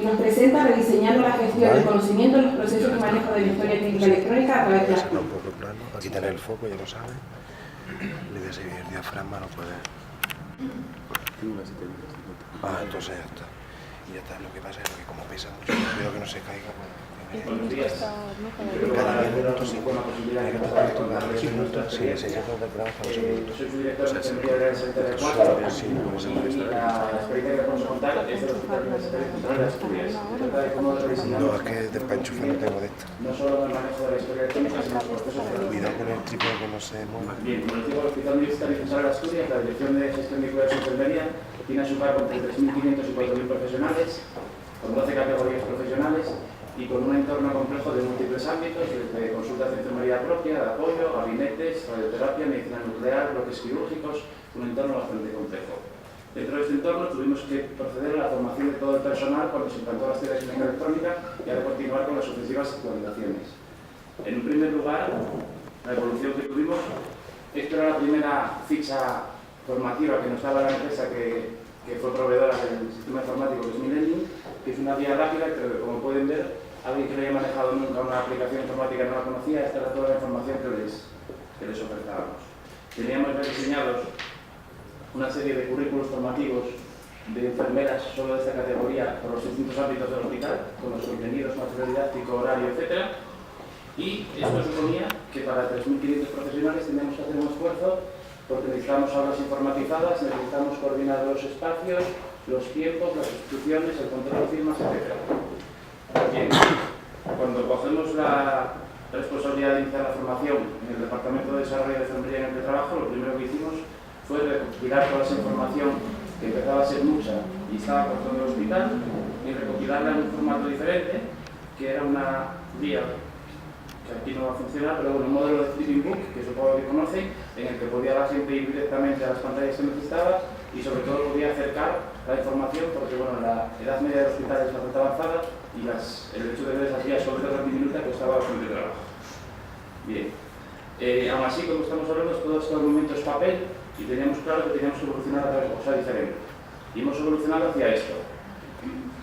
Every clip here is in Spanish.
y nos presenta rediseñando la gestión del conocimiento en los procesos de manejo de la historia clínica electrónica a través de las un poco plano, aquí tener el foco, ya lo saben. Le voy a seguir el diafragma, no puede. Entonces ya está. Y ya está, lo que pasa es que como pesa mucho, cuidado que no se caiga. Buenos días. Cada 10 minutos, sí. Tiene que pasar esto cada 10 minutos, sí, se llama del trabajo a 2 minutos. Soy su director de enfermería del Centro de Cuatro, y la experiencia que vamos a contar es del Hospital Universitario Central de Asturias. Se trata de cómo rediseñamos No, es que de panchufar no tengo de esto. no solo el manejo de la historia clínica, sino los procesos de la Cuidado con el trípode que no se mueva. Bien, como les digo, el Hospital Universitario Central de Asturias, la Dirección de Gestión de Cuidados de Enfermería, tiene a su cargo entre 3.500 y 4.000 profesionales, con 12 categorías profesionales y con un entorno complejo de múltiples ámbitos, desde consultas de enfermería propia, de apoyo, gabinetes, radioterapia, medicina nuclear, bloques quirúrgicos, un entorno bastante complejo. Dentro de este entorno tuvimos que proceder a la formación de todo el personal cuando se implantó la historia clínica electrónica y ahora continuar con las sucesivas actualizaciones. En un primer lugar, la evolución que tuvimos, esto era la primera ficha formativa que nos daba la empresa que fue proveedora del sistema informático, que es Millennium, que es una vía rápida, pero que, como pueden ver, alguien que no haya manejado nunca una aplicación informática no la conocía, esta era toda la información que les ofertábamos. Teníamos ya diseñados una serie de currículos formativos de enfermeras solo de esta categoría por los distintos ámbitos del hospital, con los contenidos, material didáctico, horario, etc. Y esto suponía que para 3.500 profesionales teníamos que hacer un esfuerzo porque necesitamos aulas informatizadas, necesitamos coordinar los espacios, los tiempos, las instrucciones, el control de firmas, etc. Bien, cuando cogemos la responsabilidad de iniciar la formación en el Departamento de Desarrollo de Enfermería en el que trabajo, lo primero que hicimos fue recopilar toda esa información que empezaba a ser mucha y estaba por todo el hospital y recopilarla en un formato diferente, que era una guía que aquí no va a funcionar, pero bueno, un modelo de flipping book, que supongo que conocen, en el que podía la gente ir directamente a las pantallas que necesitaba y sobre todo podía acercar la información, porque bueno, la edad media del hospital es bastante avanzada y el hecho de ver esas guías sobre todo diminuta costaba bastante trabajo. Bien, aún así, como estamos hablando, todo este momento es papel y teníamos claro que teníamos que evolucionar a otra cosa diferente. Y hemos evolucionado hacia esto.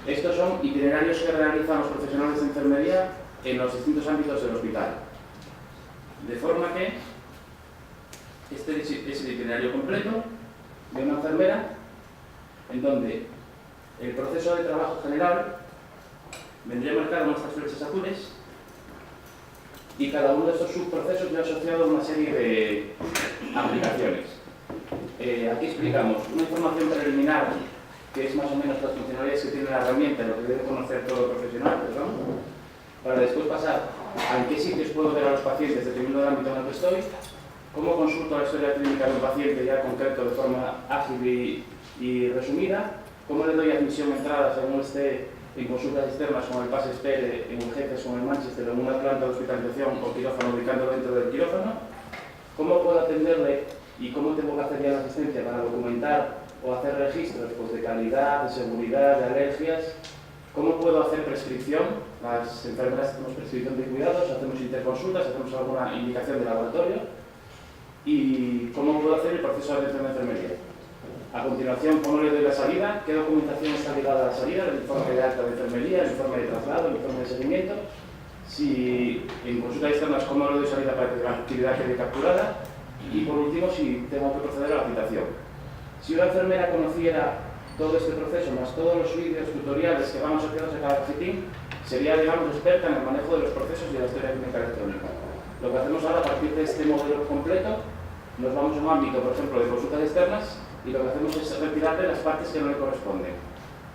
Estos son itinerarios que realizan los profesionales de enfermería en los distintos ámbitos del hospital. De forma que este es el itinerario completo de una enfermera, en donde el proceso de trabajo general vendría marcado con estas flechas azules y cada uno de estos subprocesos ya asociado a una serie de aplicaciones. Aquí explicamos una información preliminar, que es más o menos las funcionalidades que tiene la herramienta, lo que debe conocer todo profesional, para después pasar a en qué sitios puedo ver a los pacientes dependiendo del ámbito en el que estoy, cómo consulto la historia clínica de un paciente ya concreto de forma ágil y resumida, cómo le doy admisión a entrada según esté en consultas externas con el pase espere, en urgencias con el Manchester, en una planta de hospitalización o quirófano ubicando dentro del quirófano, cómo puedo atenderle y cómo tengo que hacer ya la asistencia para documentar o hacer registros pues, de calidad, de seguridad, de alergias, cómo puedo hacer prescripción, las enfermeras hacemos prescripción de cuidados, hacemos interconsultas, hacemos alguna indicación de laboratorio y cómo puedo hacer el proceso de atención de enfermería. A continuación, cómo le doy la salida, qué documentación está ligada a la salida, el informe de alta de enfermería, el informe de traslado, el informe de seguimiento, si en consultas externas cómo le doy salida para que la actividad quede capturada y por último si tengo que proceder a la citación. Si una enfermera conociera todo este proceso, más todos los vídeos tutoriales que vamos asociados a cada cajetín, sería, digamos, experta en el manejo de los procesos y de la historia clínica electrónica. Lo que hacemos ahora, a partir de este modelo completo, nos vamos a un ámbito, por ejemplo, de consultas externas y lo que hacemos es retirarle las partes que no le corresponden.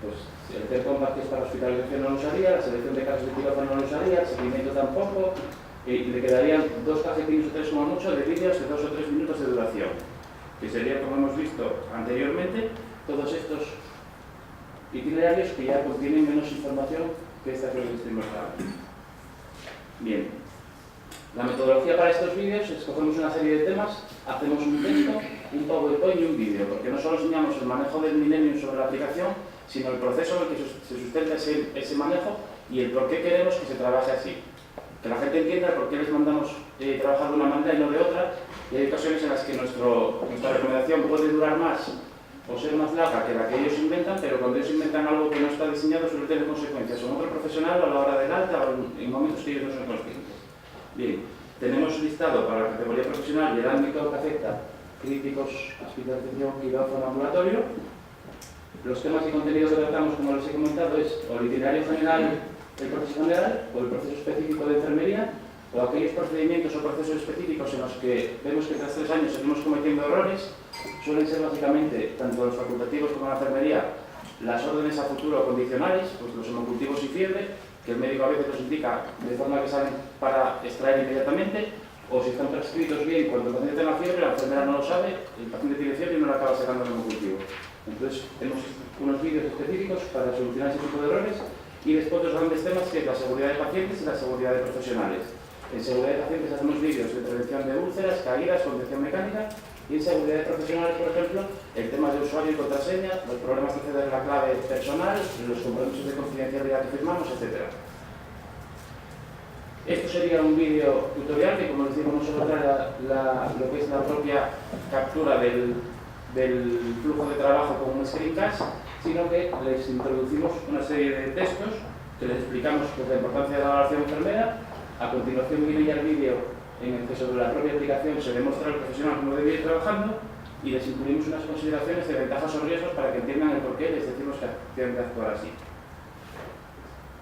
Pues el TELCOMPACT que es para hospitalización no lo usaría, la selección de casos de quirófano no lo usaría, el seguimiento tampoco, y le quedarían 2 cajetines o 3 como mucho de vídeos de 2 o 3 minutos de duración, que sería, como hemos visto anteriormente, todos estos itinerarios que ya contienen menos información que esta que les estoy mostrando. Bien, la metodología para estos vídeos es cogemos una serie de temas, hacemos un texto, un PowerPoint y un vídeo, porque no solo enseñamos el manejo del Millennium sobre la aplicación, sino el proceso en el que se sustenta ese manejo y el por qué queremos que se trabaje así. Que la gente entienda por qué les mandamos trabajar de una manera y no de otra, y hay ocasiones en las que nuestra recomendación puede durar más o ser más larga que la que ellos inventan, pero cuando ellos inventan algo que no está diseñado suele tener consecuencias en otro profesional a la hora del alta o en momentos que ellos no son conscientes. Bien, tenemos listado para la categoría profesional y el ámbito que afecta críticos, hospitalización, quirófano, ambulatorio. Los temas y contenidos que tratamos, como les he comentado, es o el itinerario general del proceso general o el proceso específico de enfermería o aquellos procedimientos o procesos específicos en los que vemos que tras 3 años seguimos cometiendo errores. Suelen ser básicamente, tanto los facultativos como la enfermería, las órdenes a futuro condicionales, pues los hemocultivos y fiebre, que el médico a veces los indica de forma que salen para extraer inmediatamente, o si están prescritos bien, cuando el paciente tenga fiebre, la enfermera no lo sabe, el paciente tiene fiebre y no le acaba sacando el hemocultivo. Entonces, tenemos unos vídeos específicos para solucionar ese tipo de errores y después los grandes temas que es la seguridad de pacientes y la seguridad de profesionales. En seguridad de pacientes hacemos vídeos de prevención de úlceras, caídas, contención mecánica. Y en seguridad de profesionales, por ejemplo, el tema de usuario y contraseña, los problemas que acceder a la clave personal, los compromisos de confidencialidad que firmamos, etc. Esto sería un vídeo tutorial que, como decimos, no solo trae lo que es la propia captura del flujo de trabajo con un screencast, sino que les introducimos una serie de textos que les explicamos la importancia de la evaluación enfermera. A continuación viene ya el vídeo en el que sobre la propia aplicación se demuestra al profesional cómo debe ir trabajando y les incluimos unas consideraciones de ventajas o riesgos para que entiendan el porqué les decimos que tienen que actuar así.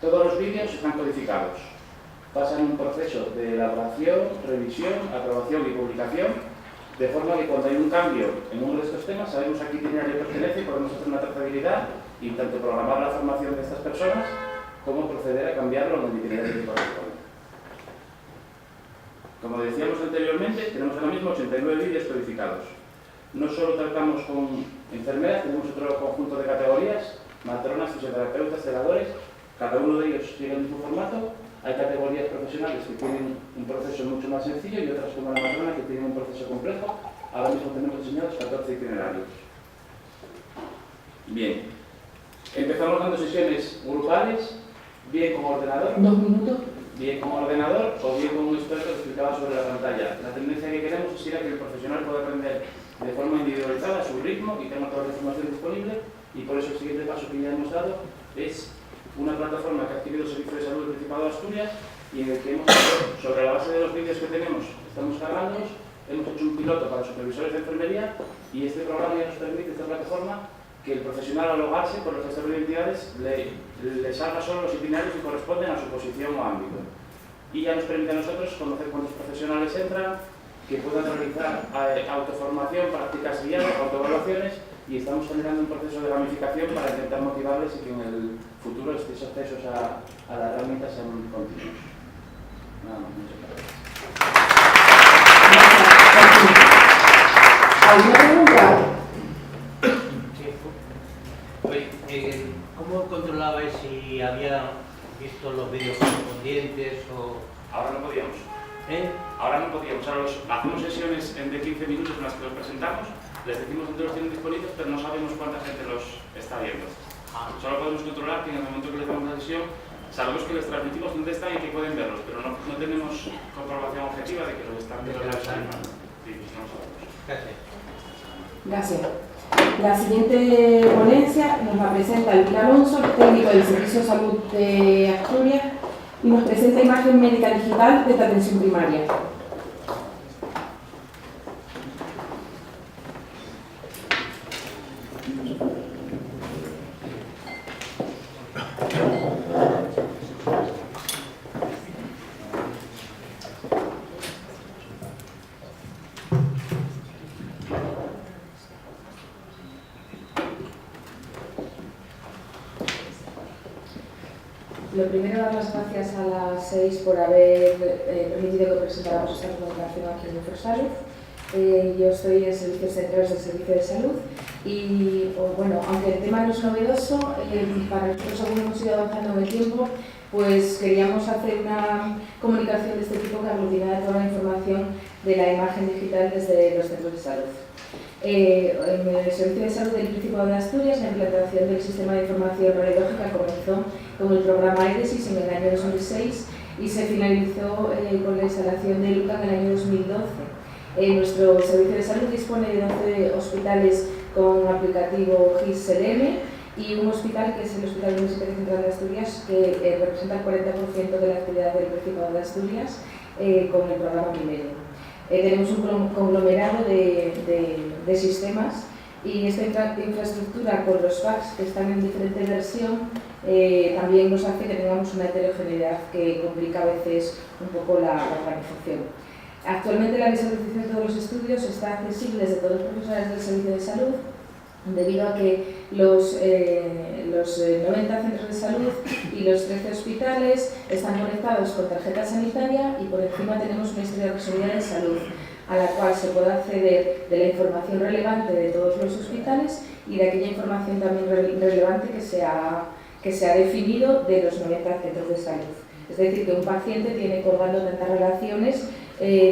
Todos los vídeos están codificados. Pasan un proceso de elaboración, revisión, aprobación y publicación, de forma que cuando hay un cambio en uno de estos temas sabemos a qué itinerario pertenece y podemos hacer una trazabilidad y tanto programar la formación de estas personas como proceder a cambiarlo en el itinerario que corresponde. Como decíamos anteriormente, tenemos ahora mismo 89 vídeos codificados. No solo tratamos con enfermeras, tenemos otro conjunto de categorías, matronas, fisioterapeutas, celadores, cada uno de ellos tiene el mismo formato. Hay categorías profesionales que tienen un proceso mucho más sencillo y otras como la matrona que tienen un proceso complejo. Ahora mismo tenemos diseñados 14 itinerarios. Bien, empezamos dando sesiones grupales, bien con ordenador. 2 minutos. Bien con ordenador o bien con un experto que explicaba sobre la pantalla. La tendencia que queremos es ir a que el profesional pueda aprender de forma individualizada a su ritmo y tenga toda la información disponible, y por eso el siguiente paso que ya hemos dado es una plataforma que ha adquirido el Servicio de Salud del Principado de Asturias y en el que hemos hecho, sobre la base de los vídeos que tenemos, estamos cargándolos, hemos hecho un piloto para supervisores de enfermería y este programa ya nos permite, esta plataforma, que el profesional al logarse por los gestores de entidades le salga solo los itinerarios que corresponden a su posición o ámbito. Y ya nos permite a nosotros conocer cuántos profesionales entran, que puedan realizar autoformación, prácticas guiadas, autoevaluaciones, y estamos generando un proceso de gamificación para intentar motivarles y que en el futuro estos accesos a la herramienta sean continuos. Nada más, muchas gracias. ¿Alguna pregunta? ¿Cómo controlabais si había visto los vídeos correspondientes o...? Ahora no podíamos. Ahora no podíamos. Ahora hacemos sesiones de 15 minutos en las que los presentamos, les decimos dónde los tienen disponibles, pero no sabemos cuánta gente los está viendo. Solo podemos controlar que en el momento que les damos la sesión, sabemos que les transmitimos dónde están y que pueden verlos, pero no tenemos comprobación objetiva de que los están viendo. Gracias. Gracias. La siguiente ponencia nos la presenta Luis Alonso, técnico del Servicio de Salud de Asturias, y nos presenta imagen médica digital de atención primaria. Lo primero, dar las gracias a las 6 por haber permitido que presentáramos esta presentación aquí en Infrasalud. Yo estoy en Servicios Centrales del Servicio de Salud y, bueno, aunque el tema no es novedoso, para nosotros aún hemos ido avanzando en el tiempo, pues queríamos hacer una comunicación de este tipo que aglutinara toda la información de la imagen digital desde los centros de salud. En el Servicio de Salud del Principado de Asturias, la implantación del sistema de información radiológica comenzó con el programa EDESIS en el año 2006 y se finalizó con la instalación de LUCA en el año 2012. Nuestro Servicio de Salud dispone de 12 hospitales con aplicativo GIS-Selene, y un hospital que es el Hospital Universitario Central de Asturias, que representa el 40% de la actividad del Principado de Asturias con el programa Milenio. Tenemos un conglomerado de sistemas, y esta infraestructura con los packs que están en diferente versión también nos hace que tengamos una heterogeneidad que complica a veces un poco la organización. Actualmente la visualización de todos los estudios está accesible desde todos los profesionales del servicio de salud, debido a que los 90 centros de salud y los 13 hospitales están conectados con tarjeta sanitaria, y por encima tenemos una historia de seguridad de salud a la cual se puede acceder de la información relevante de todos los hospitales y de aquella información también relevante que se ha definido de los 90 centros de salud. Es decir, que un paciente tiene colgando tantas relaciones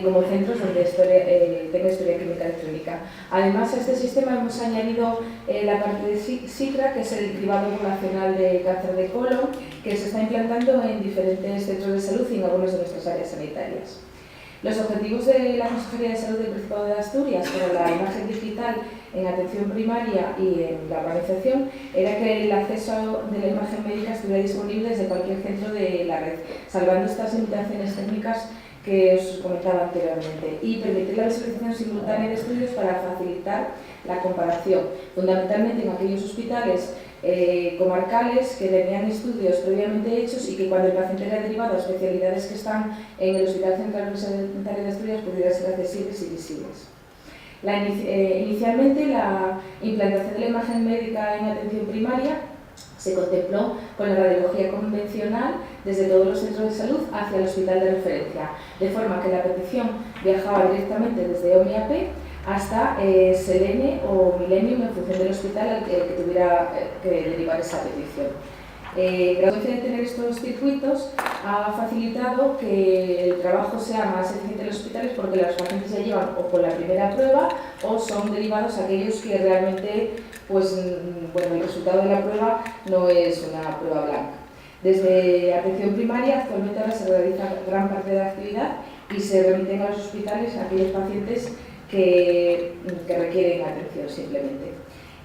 como centros donde tenga historia clínica electrónica. Además, a este sistema hemos añadido la parte de SICRA, que es el cribado poblacional de cáncer de colon, que se está implantando en diferentes centros de salud y en algunas de nuestras áreas sanitarias. Los objetivos de la Consejería de Salud del Principado de Asturias para la imagen digital en atención primaria y en la organización era que el acceso de la imagen médica estuviera disponible desde cualquier centro de la red, salvando estas limitaciones técnicas que os comentaba anteriormente, y permitir la visualización simultánea de estudios para facilitar la comparación, fundamentalmente en aquellos hospitales comarcales que tenían estudios previamente hechos y que cuando el paciente era derivado a especialidades que están en el Hospital Central Universitario de Asturias pudieran ser accesibles y visibles. Inicialmente la implantación de la imagen médica en atención primaria se contempló con la radiología convencional desde todos los centros de salud hacia el hospital de referencia, de forma que la petición viajaba directamente desde OMIAP hasta Selene o Millennium en función del hospital al que tuviera que derivar esa petición. La consecuencia de tener estos circuitos ha facilitado que el trabajo sea más eficiente en los hospitales, porque los pacientes ya llevan o con la primera prueba o son derivados a aquellos que realmente, pues, bueno, el resultado de la prueba no es una prueba blanca. Desde atención primaria, actualmente ahora se realiza gran parte de la actividad y se remiten a los hospitales a aquellos pacientes que requieren atención simplemente.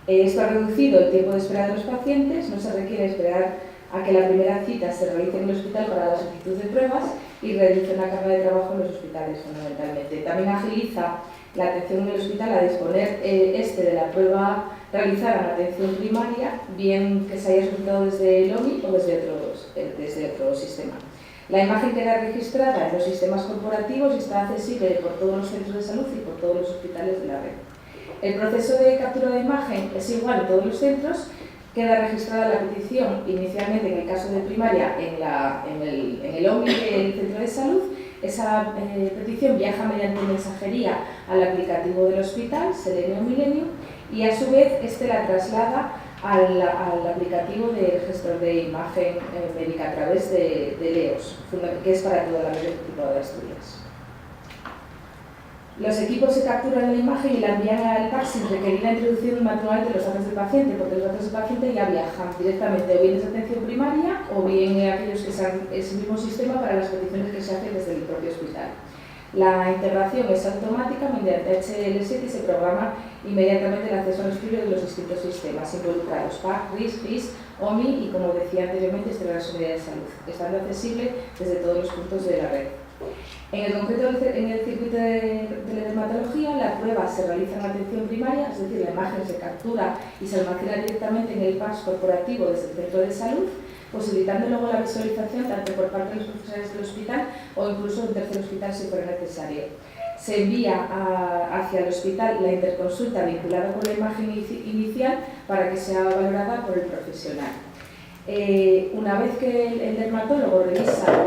Esto ha reducido el tiempo de espera de los pacientes, no se requiere esperar a que la primera cita se realice en el hospital para la solicitud de pruebas, y reduce la carga de trabajo en los hospitales fundamentalmente. También agiliza la atención en el hospital a disponer de la prueba realizada en atención primaria, bien que se haya solicitado desde el OMI o desde otro sistema. La imagen queda registrada en los sistemas corporativos y está accesible por todos los centros de salud y por todos los hospitales de la red. El proceso de captura de imagen es igual en todos los centros. Queda registrada la petición inicialmente, en el caso de primaria, en el OMI del centro de salud. Esa petición viaja mediante mensajería al aplicativo del hospital, Selene o Millennium, y a su vez este la traslada al aplicativo de gestor de imagen médica a través de LEOS, que es para toda la red del Principado de Asturias. Los equipos se capturan la imagen y la envían al PAC sin requerir la introducción manual de los datos del paciente, porque los datos del paciente ya viajan directamente o bien desde atención primaria o bien aquellos que sean ese mismo sistema para las peticiones que se hacen desde el propio hospital. La integración es automática mediante HL7 y se programa inmediatamente el acceso al estudio de los distintos sistemas involucrados, PAC, RIS, GIS, OMI y, como decía anteriormente, Historia de la Seguridad de Salud, estando accesible desde todos los puntos de la red. En el concreto, en el circuito de la dermatología, la prueba se realiza en atención primaria, es decir, la imagen se captura y se almacena directamente en el PAS corporativo desde el centro de salud, posibilitando luego la visualización tanto por parte de los profesionales del hospital o incluso en tercer hospital si fuera necesario. Se envía hacia el hospital la interconsulta vinculada con la imagen inicial para que sea valorada por el profesional. Una vez que el dermatólogo revisa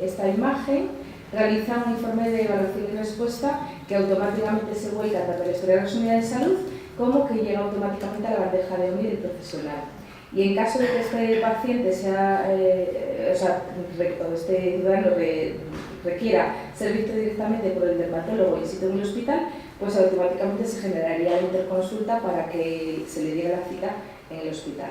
esta imagen, realiza un informe de evaluación y respuesta que automáticamente se vuelca tanto a la historia de la unidad de salud como que llega automáticamente a la bandeja de OMI del profesional. Y en caso de que este paciente este ciudadano requiera ser visto directamente por el dermatólogo in situ en el hospital, pues automáticamente se generaría la interconsulta para que se le diera la cita en el hospital.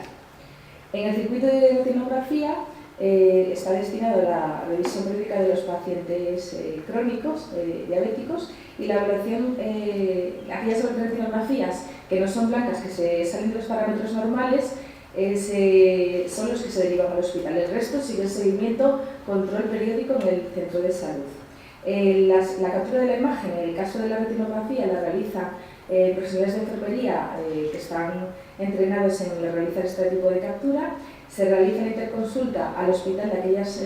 En el circuito de retinografía está destinado a la revisión periódica de los pacientes crónicos, diabéticos, y la evaluación, aquellas retinografías que no son blancas, que se salen de los parámetros normales, son los que se derivan al hospital. El resto sigue el seguimiento, control periódico en el centro de salud. La captura de la imagen, en el caso de la retinografía, la realiza profesionales de enfermería que están entrenados en realizar este tipo de captura. Se realiza la interconsulta al hospital de aquellas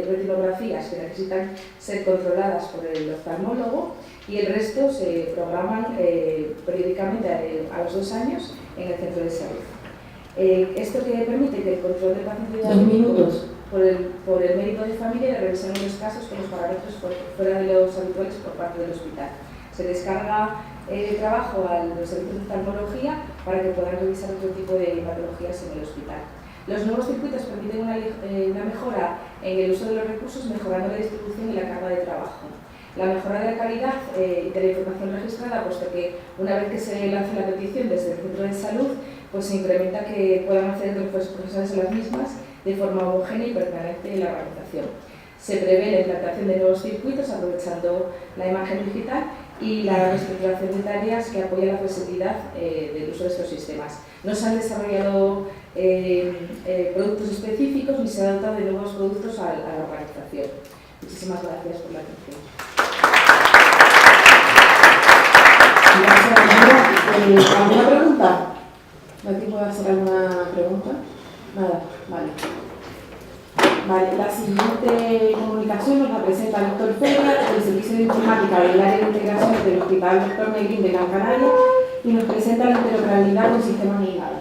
retinografías que necesitan ser controladas por el oftalmólogo y el resto se programan periódicamente a los 2 años en el centro de salud. Esto que permite que el control del paciente 2 minutos. por el médico de familia y revisar los casos con los parámetros fuera de los habituales por parte del hospital. Se descarga trabajo a los servicios de oftalmología para que puedan revisar otro tipo de patologías en el hospital. Los nuevos circuitos permiten una mejora en el uso de los recursos, mejorando la distribución y la carga de trabajo. La mejora de la calidad de la información registrada, puesto que una vez que se lanza la petición desde el centro de salud, pues se incrementa que puedan acceder los profesionales a las mismas de forma homogénea y permanente en la organización. Se prevé la implantación de nuevos circuitos aprovechando la imagen digital y la reestructuración de tareas que apoyan la flexibilidad del uso de estos sistemas. No se han desarrollado productos específicos ni se ha dotado de nuevos productos a la organización. Muchísimas gracias por la atención. Gracias. ¿Alguna pregunta? ¿Aquí puedo hacer alguna pregunta? Nada, vale. Vale, la siguiente comunicación nos la presenta el doctor Feria, del Servicio de Informática del Área de Integración del Hospital Dr. Negrín de Gran Canaria, y nos presenta la interoperabilidad con sistemas ligados.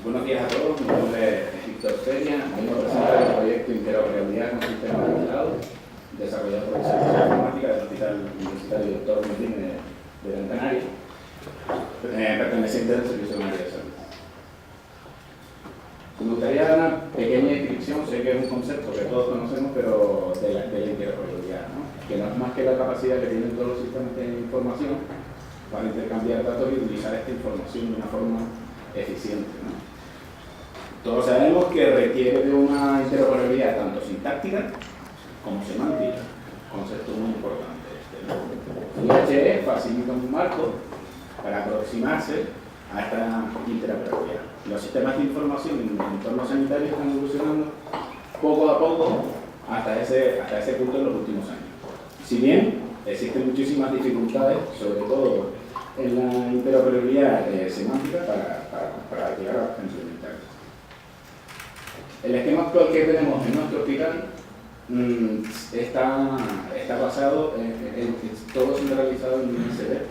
Buenos días a todos, mi nombre es Víctor Feria, vengo a presentar el proyecto Interoperabilidad con sistemas ligados, desarrollado por el Servicio de Informática del Hospital Universitario Dr. Negrín de Gran Canaria, perteneciente al Servicio de Salud. Me gustaría dar una pequeña descripción, sé que es un concepto que todos conocemos, pero de la interoperabilidad, ¿no? Que no es más que la capacidad que tienen todos los sistemas de información para intercambiar datos y utilizar esta información de una forma eficiente, ¿no? Todos sabemos que requiere de una interoperabilidad tanto sintáctica como semántica, concepto muy importante este, ¿no? IHE facilita un marco para aproximarse a esta interoperabilidad. Los sistemas de información en el entorno sanitario están evolucionando poco a poco hasta ese punto en los últimos años. Si bien existen muchísimas dificultades, sobre todo en la interoperabilidad semántica para llegar a implementar. El esquema actual que tenemos en nuestro hospital está basado en todo centralizado en un USB,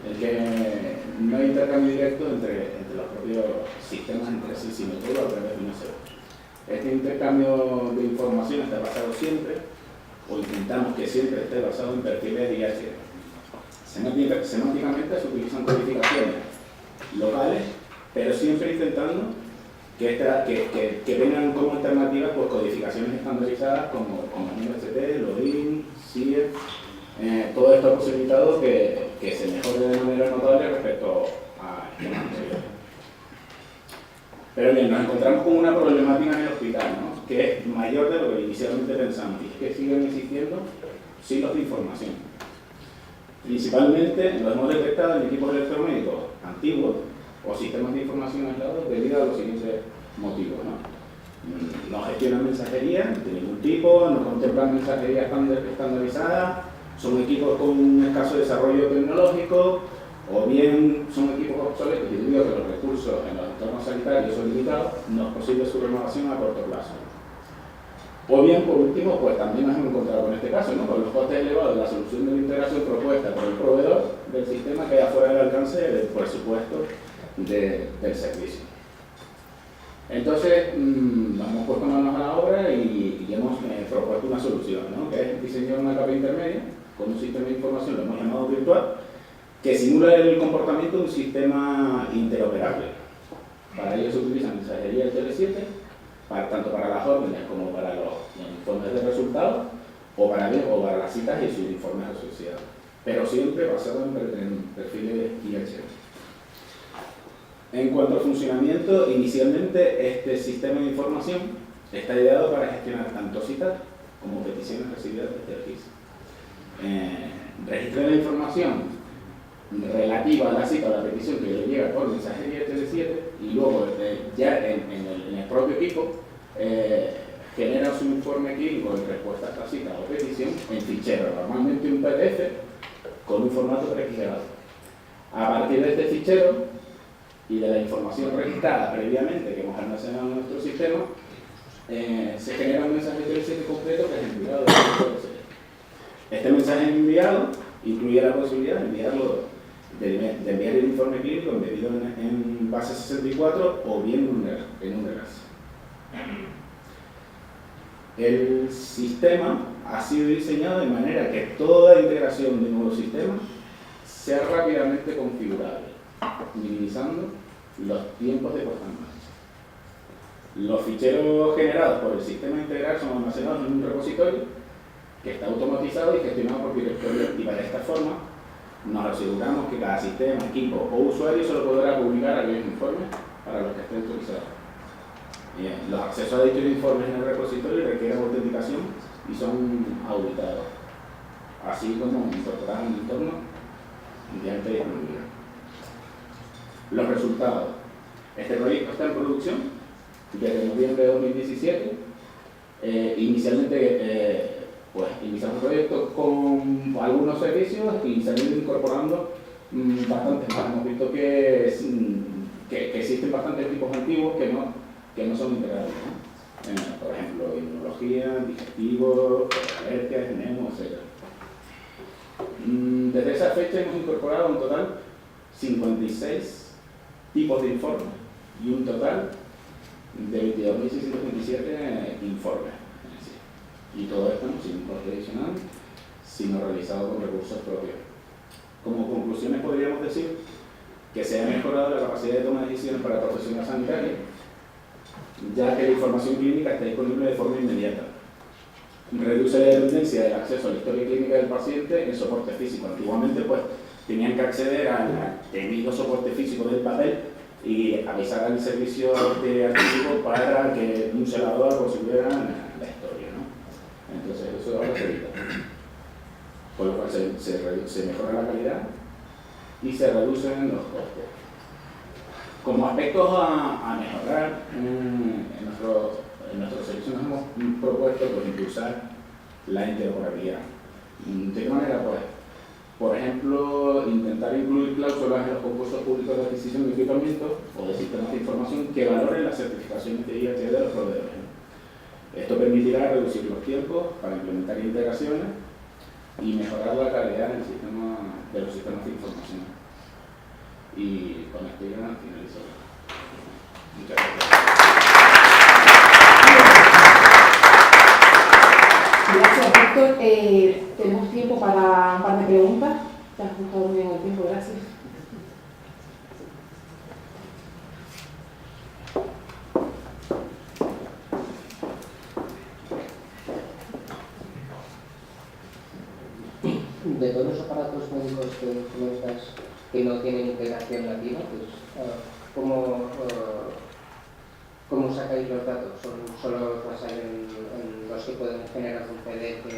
el que no hay intercambio directo entre los propios sistemas entre sí, sino todo a través de un USB. Este intercambio de información está basado siempre, o intentamos que siempre esté basado en perfiles de IHE. Semánticamente se utilizan codificaciones locales, pero siempre intentando que vengan como alternativas pues, codificaciones estandarizadas como MST, Login, CIE. Todo esto ha posibilitado que se mejore de manera notable respecto a esquemas anteriores. Pero bien, nos encontramos con una problemática en el hospital, ¿no? Que es mayor de lo que inicialmente pensamos, y es que siguen existiendo silos de información. Principalmente lo hemos detectado en equipos electromédicos antiguos o sistemas de información aislados debido a los siguientes motivos, ¿no? No gestionan mensajería de ningún tipo, no contemplan mensajería estandarizada, son equipos con un escaso desarrollo tecnológico, o bien son equipos obsoletos y debido a que los recursos en los entornos sanitarios son limitados, no es posible su renovación a corto plazo. O bien, por último, pues también nos hemos encontrado con este caso, ¿no? Con los costes elevados de la solución de la integración propuesta por el proveedor del sistema queda fuera del alcance del presupuesto del servicio. Entonces, nos hemos puesto manos a la obra y hemos propuesto una solución, ¿no? Que es diseñar una capa intermedia con un sistema de información, lo hemos llamado virtual, que simula el comportamiento de un sistema interoperable. Para ello se utiliza mensajería HL7, tanto para las órdenes como para los informes de resultados, o para las citas y sus informes asociados, pero siempre basado en perfiles IHE. En cuanto al funcionamiento, inicialmente este sistema de información Está ideado para gestionar tanto citas como peticiones recibidas desde el GIS. Registra la información relativa a la cita o la petición que le llega por mensajería TD7 y luego ya en el propio equipo genera su informe clínico en respuesta a esta cita o petición en fichero, normalmente un PDF con un formato prefijado. A partir de este fichero y de la información registrada previamente que hemos almacenado en nuestro sistema, se genera un mensaje TD7 completo que es enviado de este mensaje enviado incluye la posibilidad de enviar el informe clínico embebido en base 64 o bien en un enlace. El sistema ha sido diseñado de manera que toda integración de un nuevo sistema sea rápidamente configurable, minimizando los tiempos de puesta en marcha. Los ficheros generados por el sistema integral son almacenados en un repositorio que está automatizado y gestionado por directorio, y para esta forma nos aseguramos que cada sistema, equipo o usuario solo podrá publicar aquellos informes para los que estén autorizados. Los accesos a dichos informes en el repositorio requieren autenticación y son auditados, así como incorporar un entorno de alta disponibilidad. Los resultados. Este proyecto está en producción desde noviembre de 2017. Inicialmente iniciamos el proyecto con algunos servicios y salimos incorporando bastantes más. Hemos visto que existen bastantes equipos antiguos que no son integrados, ¿no? Por ejemplo, inmunología, digestivos, alergias, NEMO, etc. Desde esa fecha hemos incorporado un total 56 tipos de informes y un total de 22.627 informes. Y todo esto no sin un coste adicional, sino realizado con recursos propios. Como conclusiones podríamos decir que se ha mejorado la capacidad de toma de decisiones para profesionales sanitarios, ya que la información clínica está disponible de forma inmediata. Reduce la dependencia del acceso a la historia clínica del paciente en soporte físico. Antiguamente tenían que acceder al temido soporte físico del papel y avisar al servicio de archivo para que un celador resolviera la historia, ¿no? Entonces eso ahora se evita. Por lo cual se mejora la calidad y se reducen los costes. Como aspectos a mejorar en nuestros servicios nos hemos propuesto impulsar la interoperabilidad. ¿De qué manera? Por ejemplo, intentar incluir cláusulas en los concursos públicos de adquisición de equipamiento o de sistemas de información que valoren las certificaciones de IHE de los proveedores. Esto permitirá reducir los tiempos para implementar integraciones y mejorar la calidad del de los sistemas de información. Y con esto ya finalizo. Muchas gracias. Gracias, Víctor. Tenemos tiempo para un par de preguntas. Te has ajustado muy bien el tiempo, gracias. De todos los aparatos médicos que comentas que no tienen integración nativa, pues, ¿cómo sacáis los datos? ¿Solo os basáis en los que pueden generar un PDF y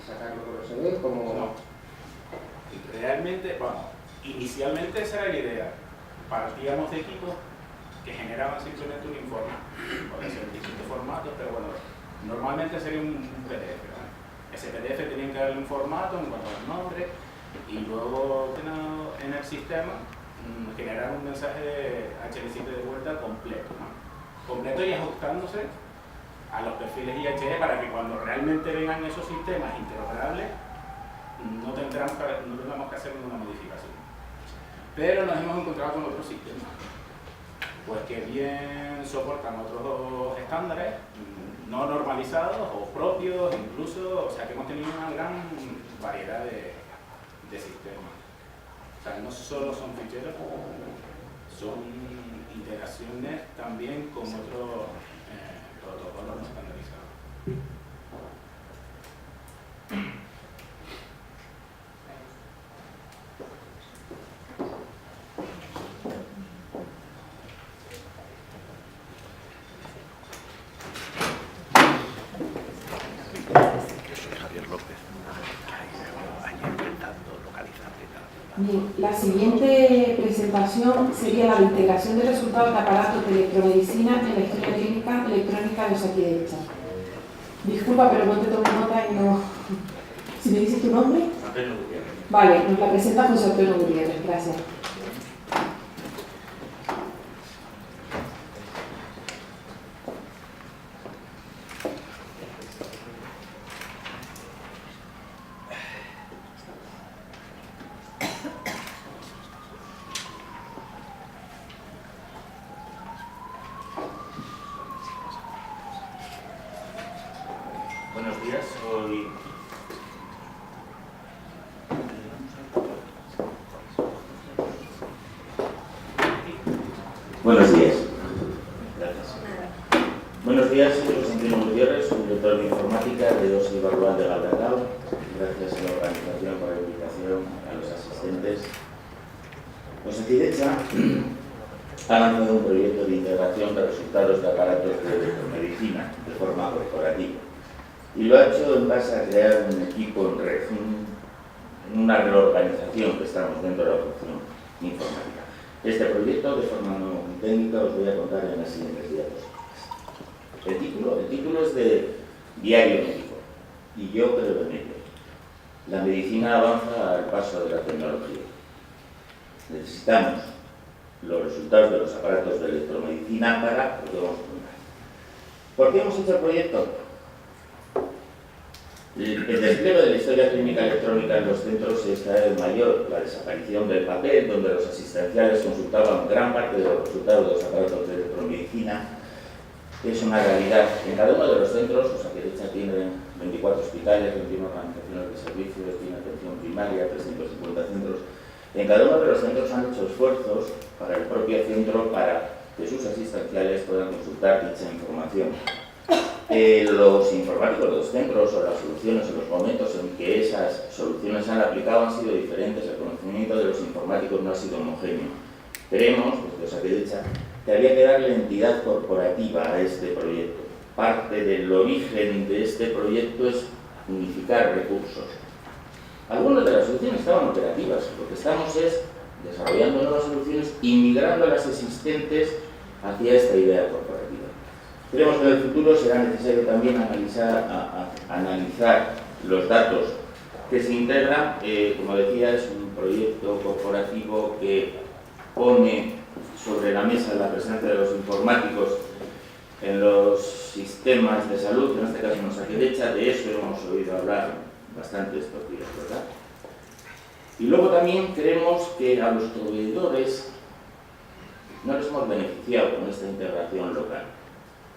sacarlo por USB? No. Realmente, inicialmente esa era la idea. Partíamos de equipos que generaban simplemente un informe. Puede ser en distintos formatos, pero bueno, normalmente sería un PDF, ¿verdad? Ese PDF tenía que darle un formato en cuanto al nombre y luego en el sistema generar un mensaje de HL7 de vuelta completo, ¿no? Completo y ajustándose a los perfiles IHE para que cuando realmente vengan esos sistemas interoperables no tengamos que hacer ninguna modificación. Pero nos hemos encontrado con otros sistemas, pues que bien soportan otros estándares no normalizados o propios, incluso, o sea que hemos tenido una gran variedad de sistemas. O sea, no solo son ficheros, son integraciones también con otros protocolos no estandarizados. Bien, la siguiente presentación sería la de integración de resultados de aparatos de electromedicina en la historia clínica electrónica de Osakidetza. Disculpa, pero no te tomo nota y no... Si me dices tu nombre. Antonio Gutiérrez. Vale, nos la presenta José Antonio Gutiérrez. Gracias. Buenos días, soy... Buenos días. Gracias. Buenos días, soy José Antonio Gutiérrez, soy director de informática de Osi Barruán de Galdatao. Gracias a la organización por la invitación, a los asistentes. Osakidetza ha lanzado un proyecto de integración de resultados de aparatos de electromedicina de forma corporativa. Y lo ha hecho en base a crear un equipo en red, en una reorganización que estamos dentro de la función informática. Este proyecto, de forma no técnica, os voy a contar en las siguientes diapositivas. El título es de Diario Médico, y yo creo en ello. La medicina avanza al paso de la tecnología. Necesitamos los resultados de los aparatos de electromedicina para lo que vamos a contar. ¿Por qué hemos hecho el proyecto? El despliegue de la historia clínica electrónica en los centros es cada vez mayor. La desaparición del papel, donde los asistenciales consultaban gran parte de los resultados de los aparatos de electromedicina, es una realidad. En cada uno de los centros, Osakidetza tiene 24 hospitales, 21 organizaciones de servicios, tiene atención primaria, 350 centros. En cada uno de los centros han hecho esfuerzos para el propio centro para que sus asistenciales puedan consultar dicha información. Los informáticos de los centros o las soluciones o los momentos en que esas soluciones se han aplicado han sido diferentes. El conocimiento de los informáticos no ha sido homogéneo. Creemos, desde Osakidetza, que había que darle entidad corporativa a este proyecto. Parte del origen de este proyecto es unificar recursos. Algunas de las soluciones estaban operativas. Lo que estamos es desarrollando nuevas soluciones y migrando a las existentes hacia esta idea corporativa. Creemos que en el futuro será necesario también analizar los datos que se integran. Como decía, es un proyecto corporativo que pone sobre la mesa la presencia de los informáticos en los sistemas de salud, en este caso en Osakidetza. De eso hemos oído hablar bastante estos días, ¿verdad? Y luego también creemos que a los proveedores no les hemos beneficiado con esta integración local.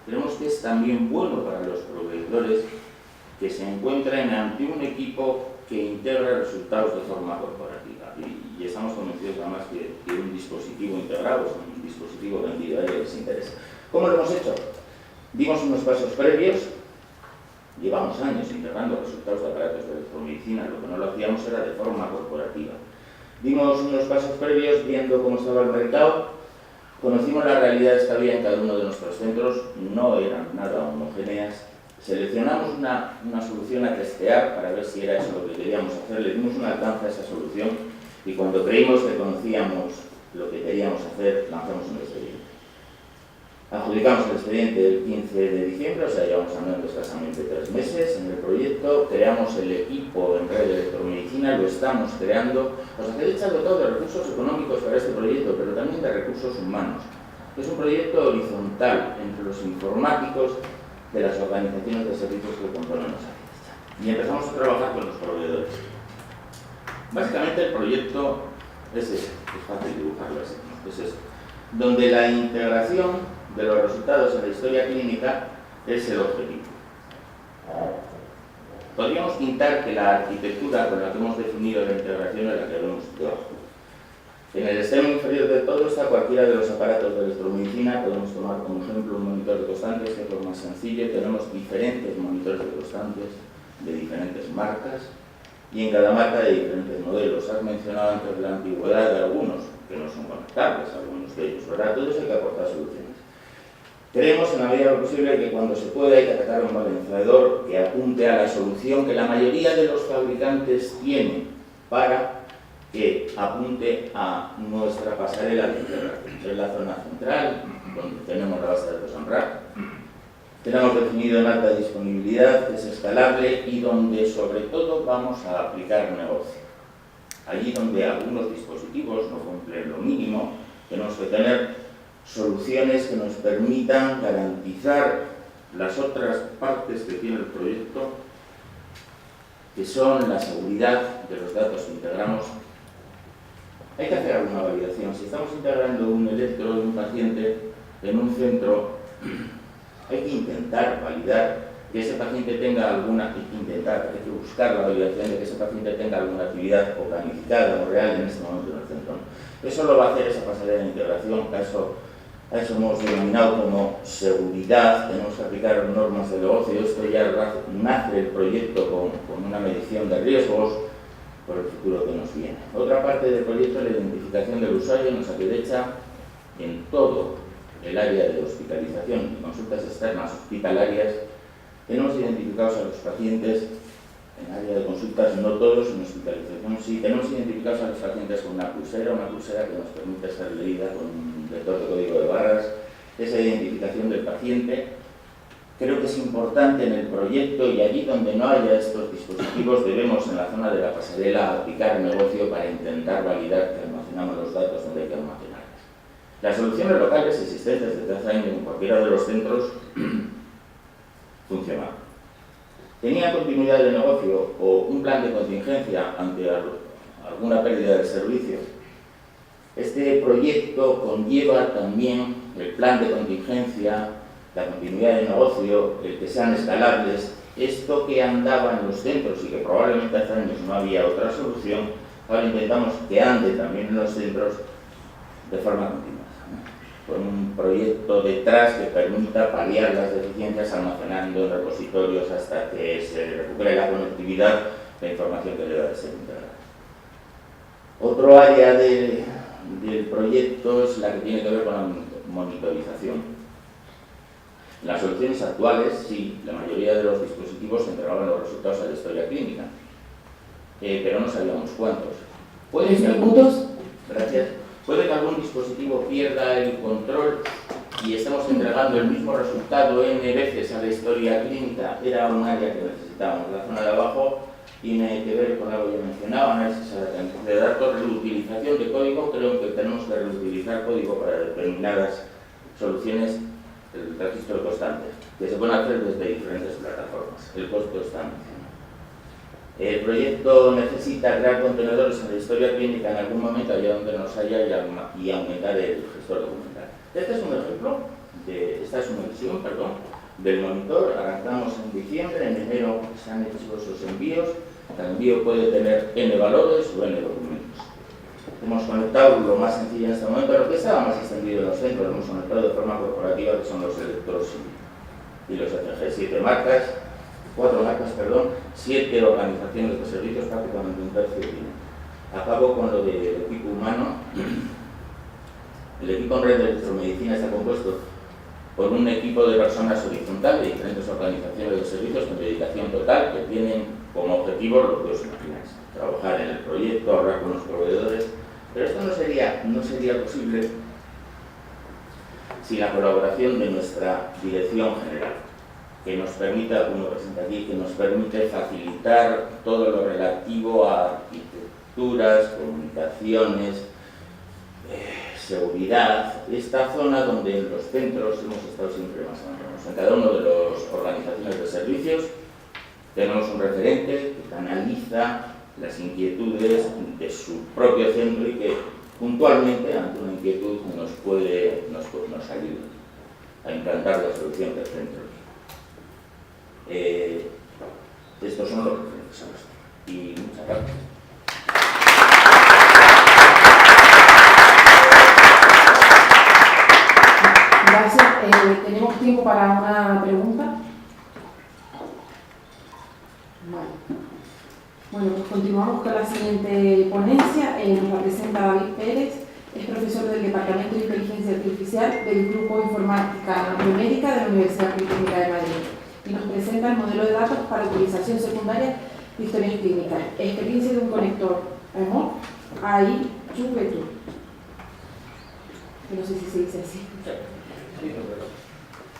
Creemos que es también bueno para los proveedores que se encuentren ante un equipo que integra resultados de forma corporativa. Y estamos convencidos además que un dispositivo integrado es un dispositivo vendido a ellos les interesa. ¿Cómo lo hemos hecho? Dimos unos pasos previos. Llevamos años integrando resultados de aparatos de electromedicina. Lo que no lo hacíamos era de forma corporativa. Dimos unos pasos previos viendo cómo estaba el mercado. Conocimos las realidades que había en cada uno de nuestros centros, no eran nada homogéneas. Seleccionamos una solución a testear para ver si era eso lo que queríamos hacer. Le dimos un alcance a esa solución y cuando creímos que conocíamos lo que queríamos hacer, lanzamos un expediente. Adjudicamos el expediente el 15 de diciembre, o sea, llevamos andando escasamente 3 meses en el proyecto. Creamos el equipo en red de electromedicina, lo estamos creando. Osakidetza ha dotado de recursos económicos para este proyecto, pero también de recursos humanos. Es un proyecto horizontal entre los informáticos de las organizaciones de servicios que componen Osakidetza. Y empezamos a trabajar con los proveedores. Básicamente el proyecto es ese, es fácil dibujarlo así, ¿no? Es eso, donde la integración de los resultados en la historia clínica es el objetivo. Podríamos pintar que la arquitectura con la que hemos definido la integración es la que vemos debajo. En el extremo inferior de todo está cualquiera de los aparatos de electromedicina. Podemos tomar como ejemplo un monitor de constantes, que es lo más sencillo. Tenemos diferentes monitores de constantes de diferentes marcas y en cada marca de diferentes modelos. Has mencionado antes la antigüedad de algunos, que no son conectables, algunos de ellos, ¿verdad? Todo eso hay que aportar soluciones. Creemos en la medida de lo posible que cuando se pueda hay que atacar un balanceador que apunte a la solución que la mayoría de los fabricantes tienen para que apunte a nuestra pasarela de integración. Es la zona central, donde tenemos la base de datos ANRAC. Tenemos definido en alta disponibilidad, que es escalable y donde sobre todo vamos a aplicar negocio. Allí donde algunos dispositivos no cumplen lo mínimo, tenemos que tener soluciones que nos permitan garantizar las otras partes que tiene el proyecto, que son la seguridad de los datos que integramos. Hay que hacer alguna validación. Si estamos integrando un electro de un paciente en un centro, hay que intentar validar que ese paciente tenga alguna, hay que buscar la validación de que ese paciente tenga alguna actividad o planificada o real en este momento en el centro. Eso lo va a hacer esa pasarela de integración, a eso hemos denominado como seguridad. Tenemos que aplicar normas de negocio. Esto ya nace el proyecto con una medición de riesgos por el futuro que nos viene. Otra parte del proyecto es la identificación del usuario en Osakidetza en todo el área de hospitalización y consultas externas hospitalarias. Tenemos identificados a los pacientes en área de consultas, no todos, en hospitalización sí. Tenemos identificados a los pacientes con una pulsera que nos permite ser leída con un lector de código de barras. Esa identificación del paciente creo que es importante en el proyecto, y allí donde no haya estos dispositivos debemos en la zona de la pasarela aplicar negocio para intentar validar que almacenamos los datos donde hay que almacenarlos. Las soluciones locales existentes desde hace años en cualquiera de los centros funcionaban. Tenía continuidad de negocio o un plan de contingencia ante alguna pérdida del servicio. Este proyecto conlleva también el plan de contingencia, la continuidad de negocio, el que sean escalables. Esto que andaba en los centros y que probablemente hace años no había otra solución, ahora intentamos que ande también en los centros de forma continua, con un proyecto detrás que permita paliar las deficiencias almacenando en repositorios hasta que se recupere la conectividad, la información que debe de ser integrada. Otro área del proyecto es la que tiene que ver con la monitorización. En las soluciones actuales, sí, la mayoría de los dispositivos entregaban los resultados a la historia clínica, pero no sabíamos cuántos. Puede que algún dispositivo pierda el control y estemos entregando el mismo resultado N veces a la historia clínica. Era un área que necesitábamos. La zona de abajo tiene que ver con algo que ya mencionaba, análisis de datos, reutilización de código. Creo que tenemos que reutilizar código para determinadas soluciones. El registro constante, que se puede hacer desde diferentes plataformas. El costo está mencionado. El proyecto necesita crear contenedores en la historia clínica en algún momento allá donde nos haya y aumentar el gestor documental. Este es un ejemplo, esta es una visión, del monitor. Arrancamos en diciembre, en enero se han hecho esos envíos. Cada envío puede tener N valores o N documentos. Hemos conectado lo más sencillo en este momento, lo que estaba más extendido en los centros. Lo hemos conectado de forma corporativa, que son los electros y los ECG. 4 marcas, 7 organizaciones de servicios, prácticamente un tercio tienen. Acabo con lo del equipo humano. El equipo en red de electromedicina está compuesto por un equipo de personas horizontal de diferentes organizaciones de servicios con dedicación total, que tienen como objetivo lo que os imagináis: trabajar en el proyecto, hablar con los proveedores. Pero esto no sería posible sin la colaboración de nuestra dirección general, que nos permita, como presenta aquí, que nos permite facilitar todo lo relativo a arquitecturas, comunicaciones, seguridad. Esta zona donde en los centros hemos estado siempre más avanzados. En cada uno de las organizaciones de servicios tenemos un referente que canaliza las inquietudes de su propio centro y que puntualmente ante una inquietud nos ayuda a implantar la solución del centro. Estos son los referentes a los centros. Y muchas gracias. Gracias. ¿Tenemos tiempo para una pregunta? Vale. Bueno, pues continuamos con la siguiente ponencia. Nos la presenta David Pérez, es profesor del Departamento de Inteligencia Artificial del Grupo Informática Biomédica de la Universidad Politécnica de Madrid, y nos presenta el modelo de datos para utilización secundaria de historias clínicas, experiencia de un conector remoto ahí Chupetu. No sé si se dice así. Sí,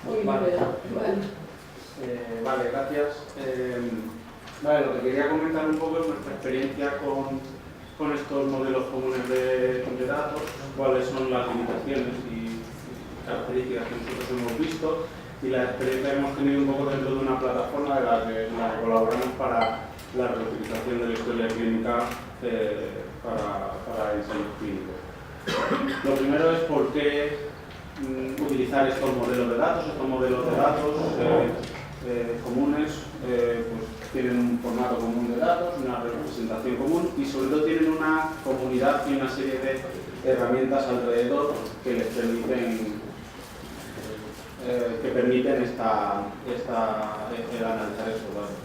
Uy, vale. vale. Vale, gracias. Vale, lo que quería comentar un poco es nuestra experiencia con estos modelos comunes de datos, cuáles son las limitaciones y características que nosotros hemos visto y la experiencia que hemos tenido un poco dentro de una plataforma de la que colaboramos para la reutilización de la historia clínica para ensayos clínicos. Lo primero es por qué utilizar estos modelos de datos. Estos modelos de datos comunes pues tienen un formato común de datos, una representación común y sobre todo tienen una comunidad y una serie de herramientas alrededor que les permiten el analizar estos datos.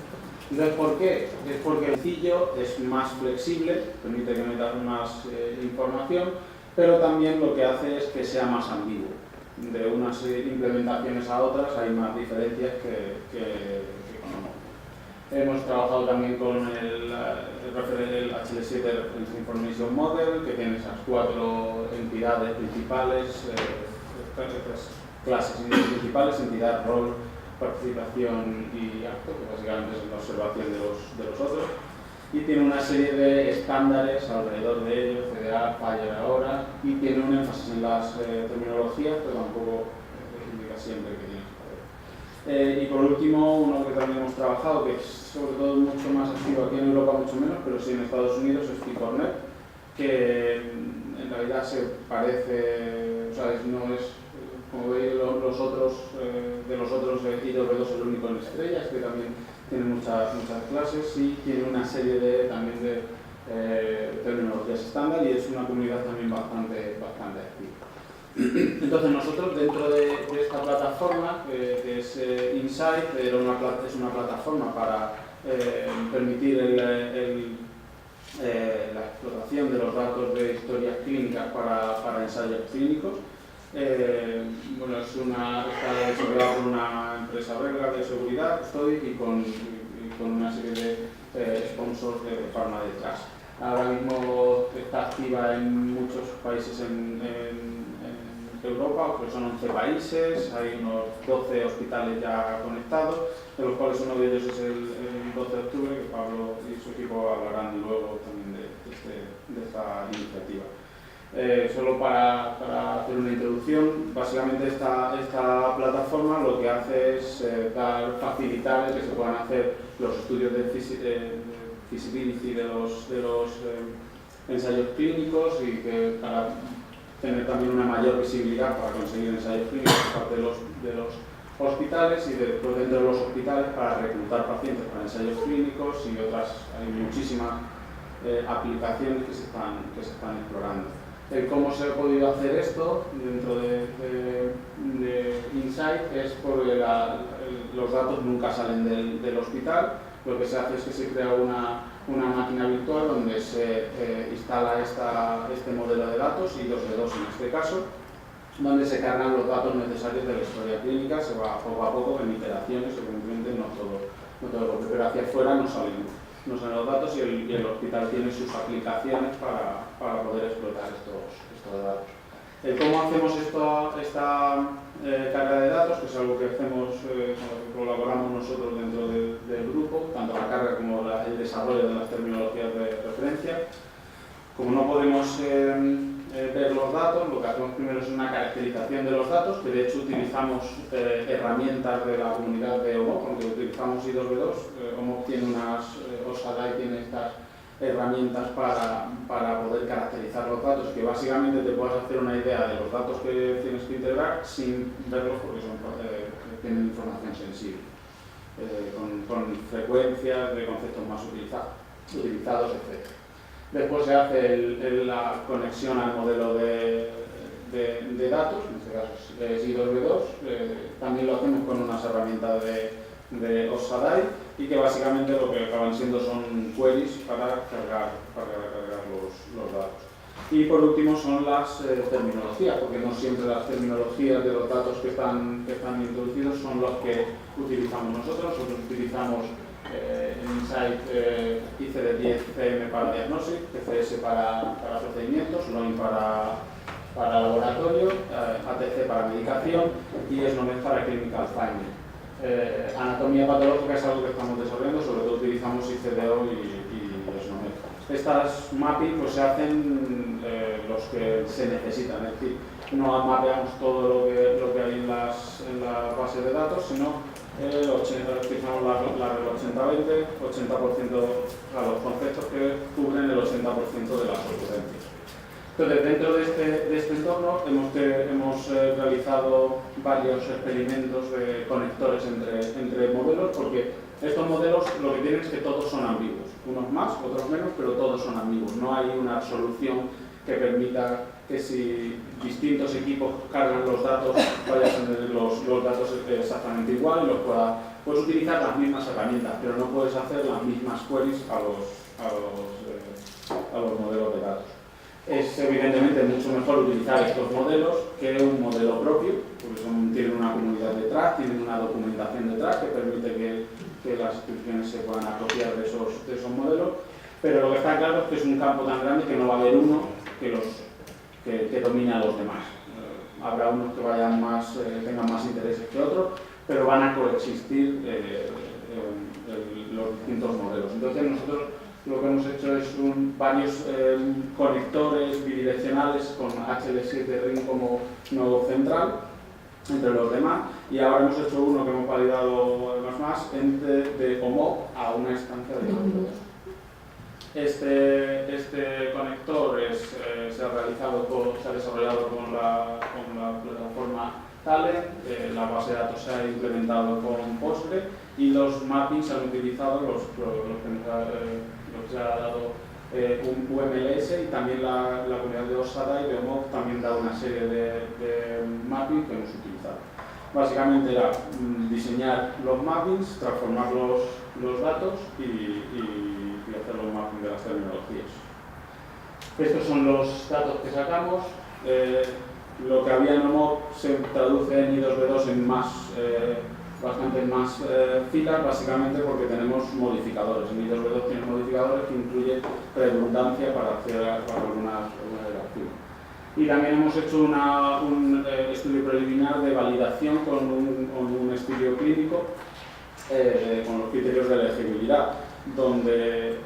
Entonces, ¿por qué? Es porque el sencillo es más flexible, permite que metas más información, pero también lo que hace es que sea más ambiguo. De unas implementaciones a otras hay más diferencias que con otras. Hemos trabajado también con el HL7 Information Model, que tiene esas 4 entidades principales, clases principales, entidad, rol, participación y acto, que básicamente es la observación de los otros. Y tiene una serie de estándares alrededor de ellos, CDA, Fire ahora, y tiene un énfasis en las terminologías, pero tampoco indica siempre que tiene que saber. Y por último, uno que también hemos trabajado, que es sobre todo mucho más activo aquí en Europa, mucho menos, pero sí en Estados Unidos, es Picornet, que en realidad se parece, o sea, no es, como veis, los otros IW2 el único en estrellas, que también tiene muchas clases y tiene una serie también de terminologías estándar y es una comunidad también bastante activa. Entonces nosotros dentro de esta plataforma, que es Insight, es una plataforma para permitir la explotación de los datos de historias clínicas para ensayos clínicos. Bueno, está desarrollado por una empresa belga de seguridad, Custodic, y con una serie de sponsors de pharma detrás. Ahora mismo está activa en muchos países en Europa, pues son 11 países, hay unos 12 hospitales ya conectados, de los cuales uno de ellos es el 12 de octubre, que Pablo y su equipo hablarán luego también de esta iniciativa. Solo para hacer una introducción, básicamente esta plataforma lo que hace es facilitar el que se puedan hacer los estudios de feasibility de los ensayos clínicos y que para tener también una mayor visibilidad para conseguir ensayos clínicos por parte de los hospitales y después dentro de los hospitales para reclutar pacientes para ensayos clínicos y otras, hay muchísimas aplicaciones que se están explorando. ¿Cómo se ha podido hacer esto dentro de Insight? Es porque los datos nunca salen del hospital. Lo que se hace es que se crea una máquina virtual donde se instala este modelo de datos, I2V2 en este caso, donde se cargan los datos necesarios de la historia clínica. Se va poco a poco en iteraciones, evidentemente no todo, pero hacia afuera no salen los datos y el hospital tiene sus aplicaciones para poder explotar estos datos. ¿Cómo hacemos esta carga de datos? Que es algo que hacemos, colaboramos nosotros dentro del grupo, tanto la carga como el desarrollo de las terminologías de referencia. Como no podemos ver los datos, lo que hacemos primero es una caracterización de los datos, que de hecho utilizamos herramientas de la comunidad de OMOP, aunque utilizamos I2V2, OMOP tiene OSADAI tiene estas herramientas para poder caracterizar los datos, que básicamente te puedas hacer una idea de los datos que tienes que integrar sin verlos porque tienen información sensible, con frecuencias de conceptos más utilizados, etc. Después se hace la conexión al modelo de datos, en este caso es I2V2, también lo hacemos con unas herramientas de OSADAI y que básicamente lo que acaban siendo son queries para cargar los datos. Y por último son las terminologías, porque no siempre las terminologías de los datos que están introducidos son los que utilizamos nosotros. Nosotros utilizamos Insight ICD-10 para diagnóstico, TCS para procedimientos, LOIN para laboratorio, ATC para medicación y SNOMED para clinical finding. Anatomía patológica es algo que estamos desarrollando, sobre todo utilizamos ICDO y SNOMED. Estas mapping pues, se hacen los que se necesitan, es decir, no mapeamos todo lo que hay en la base de datos, sino utilizamos la regla 80-20, 80% a los conceptos que cubren el 80% de las ocurrencias. Entonces, dentro de este entorno hemos realizado varios experimentos de conectores entre modelos, porque estos modelos lo que tienen es que todos son ambiguos, unos más, otros menos, pero todos son ambiguos. No hay una solución que permita que si distintos equipos cargan los datos, vayan a tener los datos exactamente igual y los puedes utilizar las mismas herramientas, pero no puedes hacer las mismas queries a los modelos de datos. Es evidentemente mucho mejor utilizar estos modelos que un modelo propio, porque tienen una comunidad detrás, tienen una documentación detrás que permite que las instituciones se puedan apropiar de esos modelos, pero lo que está claro es que es un campo tan grande que no va a haber uno que domine a los demás. Habrá unos que vayan tengan más intereses que otros, pero van a coexistir los distintos modelos. Entonces nosotros lo que hemos hecho es varios conectores bidireccionales con HL7 Ring como nodo central entre los demás, y ahora hemos hecho uno que hemos validado más de OMOP a una instancia de conectores. Este conector se ha desarrollado con la plataforma Talent, la base de datos se ha implementado con Postgre y los mappings se han utilizado los que ha dado un UMLS, y también la comunidad de OSADA y de OMOP también da una serie de mappings que hemos utilizado. Básicamente era diseñar los mappings, transformar los datos y hacer los mappings de las terminologías. Estos son los datos que sacamos. Lo que había en OMOP se traduce en I2B2 en bastante más filas, básicamente porque tenemos modificadores. En I2B2 tiene modificadores que incluyen redundancia para algunas relaciones. Y también hemos hecho un estudio preliminar de validación con un estudio clínico con los criterios de elegibilidad, donde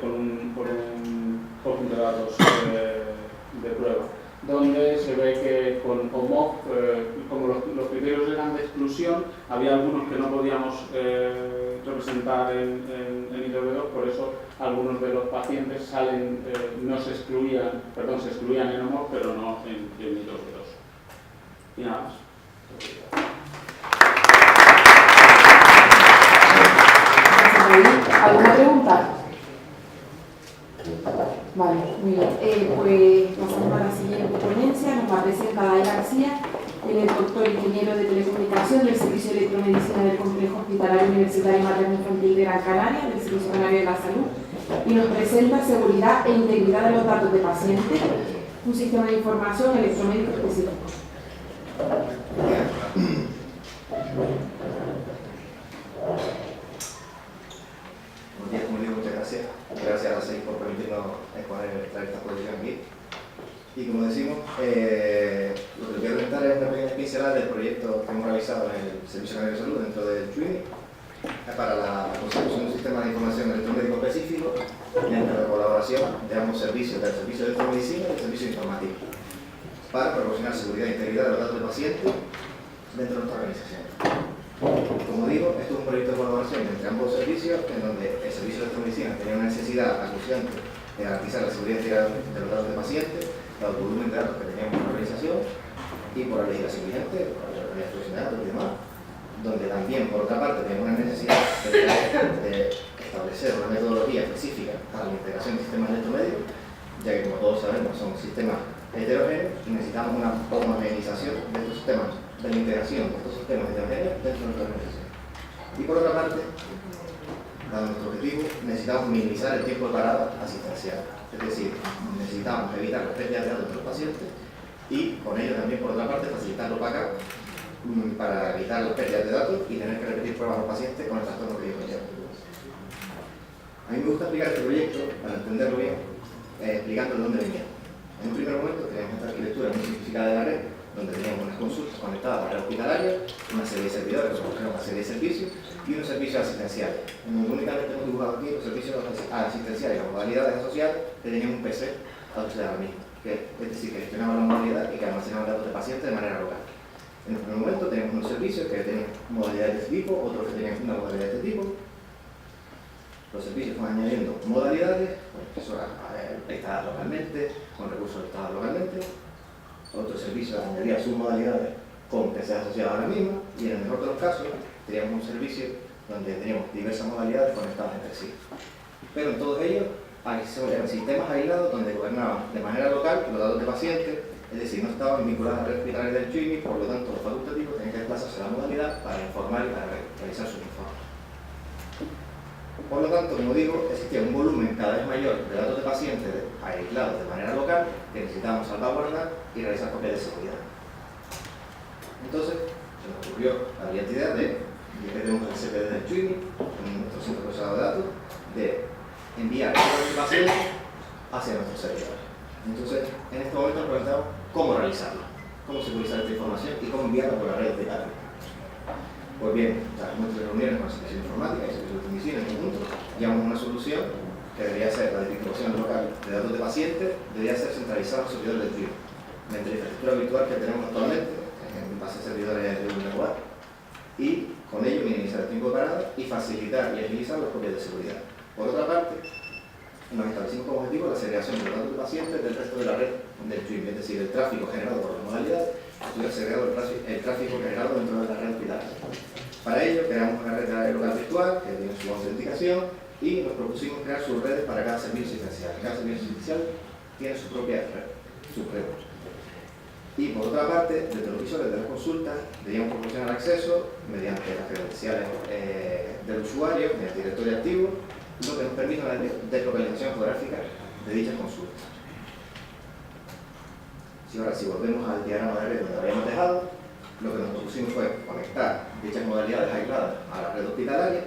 con un conjunto de datos de prueba, donde se ve que con OMOP, como los criterios eran de exclusión, había algunos que no podíamos representar en I2B2, por eso algunos de los pacientes se excluían en OMOP, pero no en I2B2. Y nada más. ¿Alguna pregunta? Vale, muy bien. Pues pasamos a la siguiente ponencia. Nos la presenta Day García, él es doctor ingeniero de telecomunicación del Servicio de Electromedicina del Complejo Hospitalario Universitario Materno Infantil de Gran Canaria, del Servicio Canario de la Salud, y nos presenta seguridad e integridad de los datos de pacientes, un sistema de información electromédico específico. Buenos días, como digo, muchas gracias. Gracias a las 6 por permitirnos traer esta exposición aquí. Y como decimos, lo que les voy a presentar es una pequeña pincelada del proyecto que hemos realizado en el Servicio Canario de Salud dentro del CHUINI para la construcción de un sistema de información electromédico específico mediante la colaboración de ambos servicios, del Servicio de Electromedicina y del Servicio Informático, para proporcionar seguridad e integridad de los datos del paciente dentro de nuestra organización. Como digo, esto es un proyecto de colaboración entre ambos servicios, en donde el Servicio de Electromedicina tenía una necesidad acuciante de garantizar la seguridad e integridad de los datos del paciente, dado el volumen de datos que teníamos en la organización y por la legislación vigente, por la ley de protección de datos y demás, donde también, por otra parte, tenemos una necesidad de establecer una metodología específica para la integración de sistemas electromédicos, ya que, como todos sabemos, son sistemas heterogéneos y necesitamos una homogenización de estos sistemas, de la integración de estos sistemas heterogéneos dentro de nuestra organización. Y por otra parte, dado nuestro objetivo, necesitamos minimizar el tiempo de parada asistencial. Es decir, necesitamos evitar las pérdidas de datos de los pacientes y con ello también, por otra parte, facilitar los backups para evitar las pérdidas de datos y tener que repetir pruebas a los pacientes con el trastorno que ellos conllevan. A mí me gusta explicar este proyecto, para entenderlo bien, explicando de dónde venía. En un primer momento teníamos esta arquitectura muy simplificada de la red, donde teníamos unas consultas conectadas a la red hospitalaria, una serie de servidores, una serie de servicios y unos servicios asistenciales. Únicamente hemos dibujado aquí los servicios asistenciales, las modalidades asociadas que tenían un PC asociado a la misma, es decir, que gestionaba la modalidad y que almacenaba datos de pacientes de manera local. En el primer momento teníamos unos servicios que tenían modalidades de este tipo, otros que tenían una modalidad de este tipo. Los servicios van añadiendo modalidades, con impresoras prestadas localmente, con recursos prestados localmente. Otros servicios añadían sus modalidades con PCs asociados a la misma, y en el mejor de los casos teníamos un servicio donde teníamos diversas modalidades conectadas entre sí. Pero en todos ellos eran sistemas aislados donde gobernaban de manera local los datos de pacientes, es decir, no estaban vinculados a la red hospitalaria del CHUIMI, por lo tanto los facultativos tenían que desplazarse a la modalidad para informar y para realizar sus informes. Por lo tanto, como digo, existía un volumen cada vez mayor de datos de pacientes aislados de manera local que necesitábamos salvaguardar y realizar copias de seguridad. Entonces, se nos ocurrió la brillante idea de que tenemos el CPD del CHUIMI, nuestro centro procesado de datos, de enviar todos los pacientes hacia nuestros servidores. Entonces, en este momento nos preguntamos cómo realizarlo, cómo securizar esta información y cómo enviarla por la red hospitalaria. Pues bien, tras múltiples reuniones con la Sección Informática y Servicios de Medicina en conjunto, llegamos a una solución que debería ser la distribución local de datos de pacientes, debería ser centralizada en los servidores del CHUIMI, mediante la infraestructura virtual que tenemos actualmente, en base a servidores de VMware, y con ello minimizar el tiempo de parada y facilitar y agilizar las copias de seguridad. Por otra parte, nos establecimos como objetivo la segregación de los datos de pacientes del resto de la red del CHUIMI, es decir, el tráfico generado por las modalidades estuviera segregado el tráfico generado dentro de la red hospitalaria. Para ello, creamos una red de área local virtual que tiene su autenticación y nos propusimos crear sus redes para cada servicio asistencial. Cada servicio asistencial tiene su propia red, sus redes. Y por otra parte, desde los visores de las consultas, debíamos proporcionar acceso mediante las credenciales del usuario, mediante el directorio activo, lo que nos permite una deslocalización geográfica de dichas consultas. Ahora, si volvemos al diagrama de red donde habíamos dejado, lo que nos propusimos fue conectar dichas modalidades aisladas a la red hospitalaria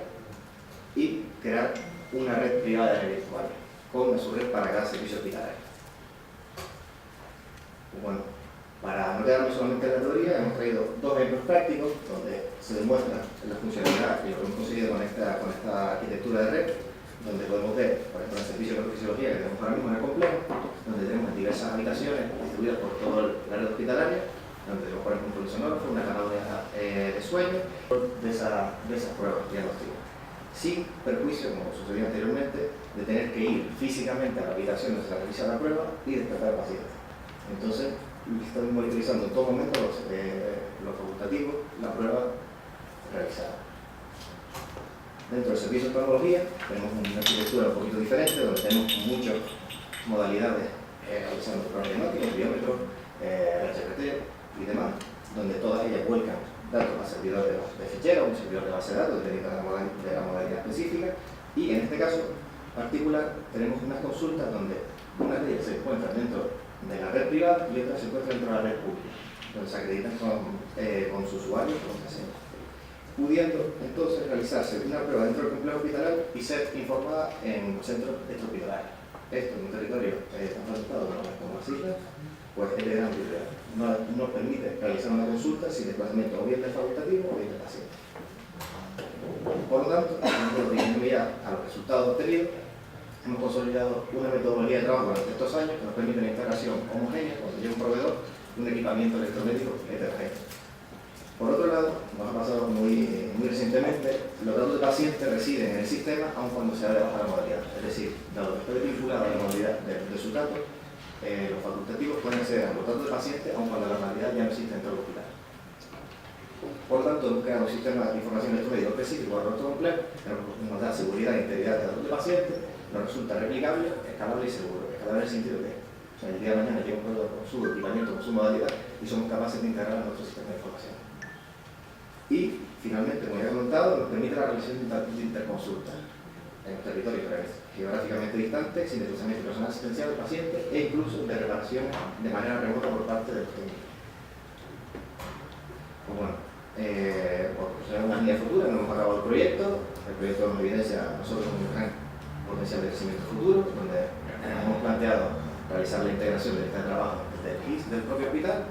y crear una red privada de virtual con una subred para cada servicio hospitalario. Pues bueno, para no quedarnos solamente en la teoría, hemos traído dos ejemplos prácticos donde se demuestra la funcionalidad y lo que hemos conseguido con esta arquitectura de red, donde podemos ver, por ejemplo, el servicio de fisiología que tenemos ahora mismo en el complejo, donde tenemos diversas habitaciones distribuidas por toda la red hospitalaria, donde tenemos, por ejemplo, un polisonógrafo, una cámara de sueño, de esas pruebas diagnósticas, sin perjuicio, como sucedió anteriormente, de tener que ir físicamente a la habitación donde se realiza la prueba y despertar al paciente. Entonces, estamos monitorizando en todo momento los facultativos, la prueba realizada. Dentro del servicio de oftalmología tenemos una arquitectura un poquito diferente, donde tenemos muchas modalidades realizando pruebas diagnósticas, biómetros, HPT y demás, donde todas ellas vuelcan datos a servidores de fichero, un servidor de base de datos, dependiendo de la modalidad específica, y en este caso particular tenemos unas consultas donde una de ellas se encuentra dentro de la red privada y otra se encuentra dentro de la red pública, donde se acreditan con sus usuarios, con contraseñas, pudiendo entonces realizarse una prueba dentro del complejo hospitalario y ser informada en centros extrahospitalarios. Esto en un territorio tan fragmentado como las islas, pues es de gran utilidad. No permite realizar una consulta sin desplazamiento o bien del facultativo o bien del paciente. Por lo tanto, dirigiendo ya a los resultados obtenidos, hemos consolidado una metodología de trabajo durante estos años que nos permite una integración homogénea cuando llega un proveedor de un equipamiento electromédico heterogéneo. Por otro lado, nos ha pasado muy recientemente, los datos de pacientes residen en el sistema aun cuando se ha de bajar la modalidad. Es decir, dado que esté vinculado a la modalidad de sus datos, los facultativos pueden acceder a los datos de pacientes aun cuando la modalidad ya no existe dentro del hospital. Por lo tanto, hemos creado un sistema de información electrónica específico para nuestro complejo que nos da seguridad e integridad de datos de pacientes, nos resulta replicable, escalable y seguro. Escalable en el sentido que el día de mañana llega un proveedor con su equipamiento, con su modalidad y somos capaces de integrar a nuestro sistema de información. Y, finalmente, como ya he comentado, nos permite la realización de interconsultas en los territorios geográficamente distantes, sin desplazamiento personal asistencial del paciente e incluso de reparaciones de manera remota por parte de los técnicos. Pues bueno, por una línea futura, no hemos acabado el proyecto nos evidencia a nosotros un gran potencial de crecimiento futuro, donde hemos planteado realizar la integración de lista de trabajo desde el GIS del propio hospital,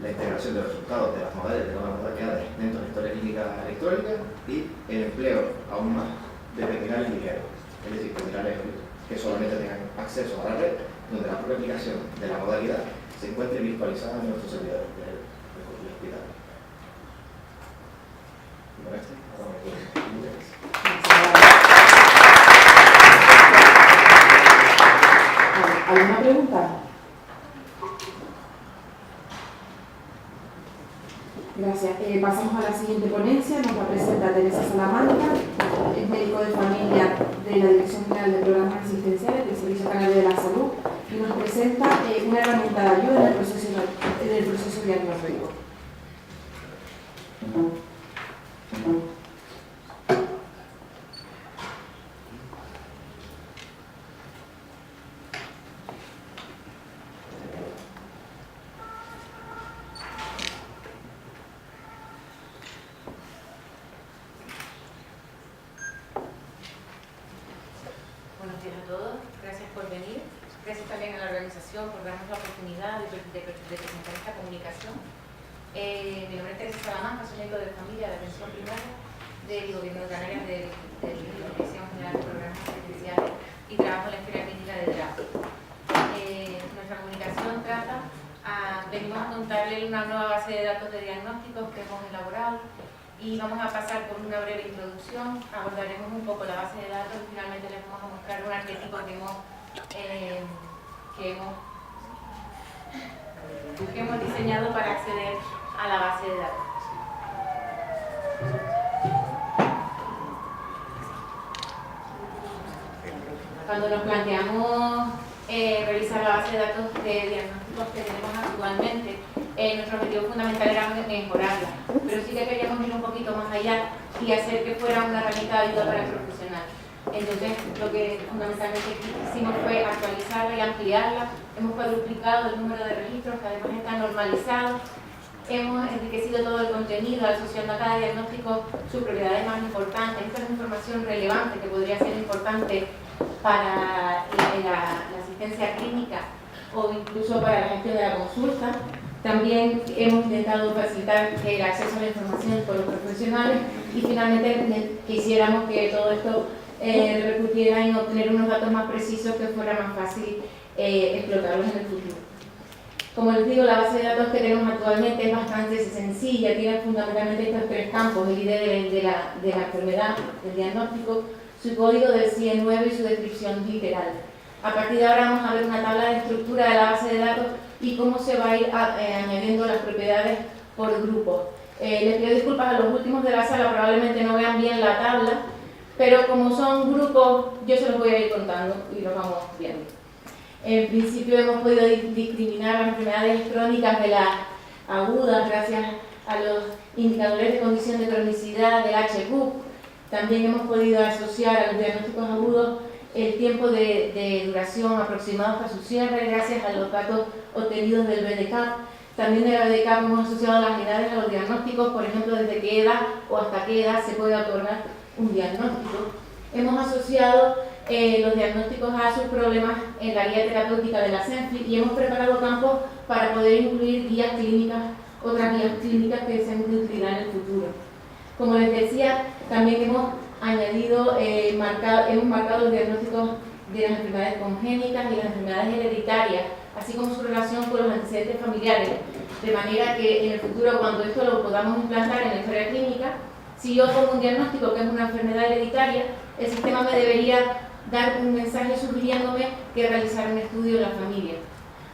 la integración de los resultados de las modalidades dentro de la historia clínica electrónica y el empleo aún más de terminales ligeros, es decir, terminales que solamente tengan acceso a la red, donde la propia aplicación de la modalidad se encuentre virtualizada en nuestros servidores del hospital. Y con esto, ahora me quedo. ¿Alguna pregunta? Gracias. Pasamos a la siguiente ponencia. Nos la presenta Teresa Salamanca, es médico de familia de la Dirección General de Programas Asistenciales del Servicio Canario de la Salud y nos presenta una herramienta de ayuda en el proceso diagnóstico. Buenos días a todos, gracias por venir. Gracias también a la organización por darnos la oportunidad de presentar esta comunicación. Mi nombre es Teresa Salamanca, soy médico de familia de atención primaria del Gobierno de Canarias de la Dirección General de Programas Asistenciales y trabajo en la esfera clínica de DRAP. Nuestra comunicación trata, venimos a contarles una nueva base de datos de diagnósticos que hemos elaborado y vamos a pasar por una breve introducción, abordaremos un poco la base de datos y finalmente les vamos a mostrar un arquetipo que hemos diseñado para acceder a la base de datos. Cuando nos planteamos revisar la base de datos de diagnósticos que tenemos actualmente, nuestro objetivo fundamental era mejorarla, pero sí que queríamos ir un poquito más allá y hacer que fuera una herramienta de ayuda para el profesional. Entonces, lo que fundamentalmente hicimos fue actualizarla y ampliarla. Hemos cuadruplicado el número de registros, que además está normalizado. Hemos enriquecido todo el contenido, asociando a cada diagnóstico sus propiedades más importantes. Esta es información relevante que podría ser importante para la asistencia clínica o incluso para la gestión de la consulta. También hemos intentado facilitar el acceso a la información por los profesionales y finalmente quisiéramos que todo esto repercutiera en obtener unos datos más precisos que fuera más fácil explotarlos en el futuro. Como les digo, la base de datos que tenemos actualmente es bastante sencilla, tiene fundamentalmente estos tres campos: el ID de la enfermedad, el diagnóstico, su código del CIE9 y su descripción literal. A partir de ahora vamos a ver una tabla de estructura de la base de datos y cómo se va a ir añadiendo las propiedades por grupos. Les pido disculpas a los últimos de la sala, probablemente no vean bien la tabla, pero como son grupos, yo se los voy a ir contando y los vamos viendo. En principio hemos podido discriminar las enfermedades crónicas de las agudas gracias a los indicadores de condición de cronicidad del HQ. También hemos podido asociar a los diagnósticos agudos el tiempo de duración aproximado hasta su cierre gracias a los datos obtenidos del BDCAP. También de la BDCAP hemos asociado las edades a los diagnósticos, por ejemplo, desde qué edad o hasta qué edad se puede otorgar un diagnóstico. Hemos asociado los diagnósticos a sus problemas en la guía terapéutica de la CENFI y hemos preparado campos para poder incluir guías clínicas, otras guías clínicas que sean de utilidad en el futuro. Como les decía, también hemos añadido, hemos marcado los diagnósticos de las enfermedades congénitas y las enfermedades hereditarias, así como su relación con los antecedentes familiares, de manera que en el futuro, cuando esto lo podamos implantar en la historia clínica, si yo pongo un diagnóstico que es una enfermedad hereditaria, el sistema me debería dar un mensaje sugiriéndome que realizar un estudio en la familia.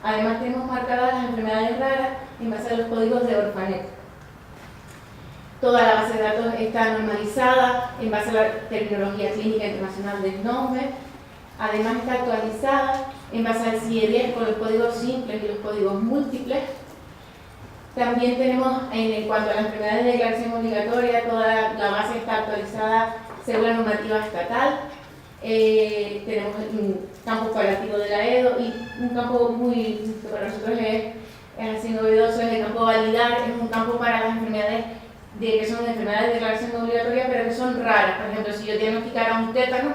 Además tenemos marcadas las enfermedades raras en base a los códigos de Orphanet. Toda la base de datos está normalizada en base a la terminología clínica internacional del nombre. Además está actualizada en base al CIE10 con los códigos simples y los códigos múltiples. También tenemos, en cuanto a las enfermedades de declaración obligatoria, toda la base está actualizada según la normativa estatal. Tenemos un campo comparativo de la EDO y un campo que para nosotros es así novedoso, es el campo validar, es un campo para las enfermedades que son enfermedades de declaración obligatoria pero que son raras. Por ejemplo, si yo diagnosticara un tétano,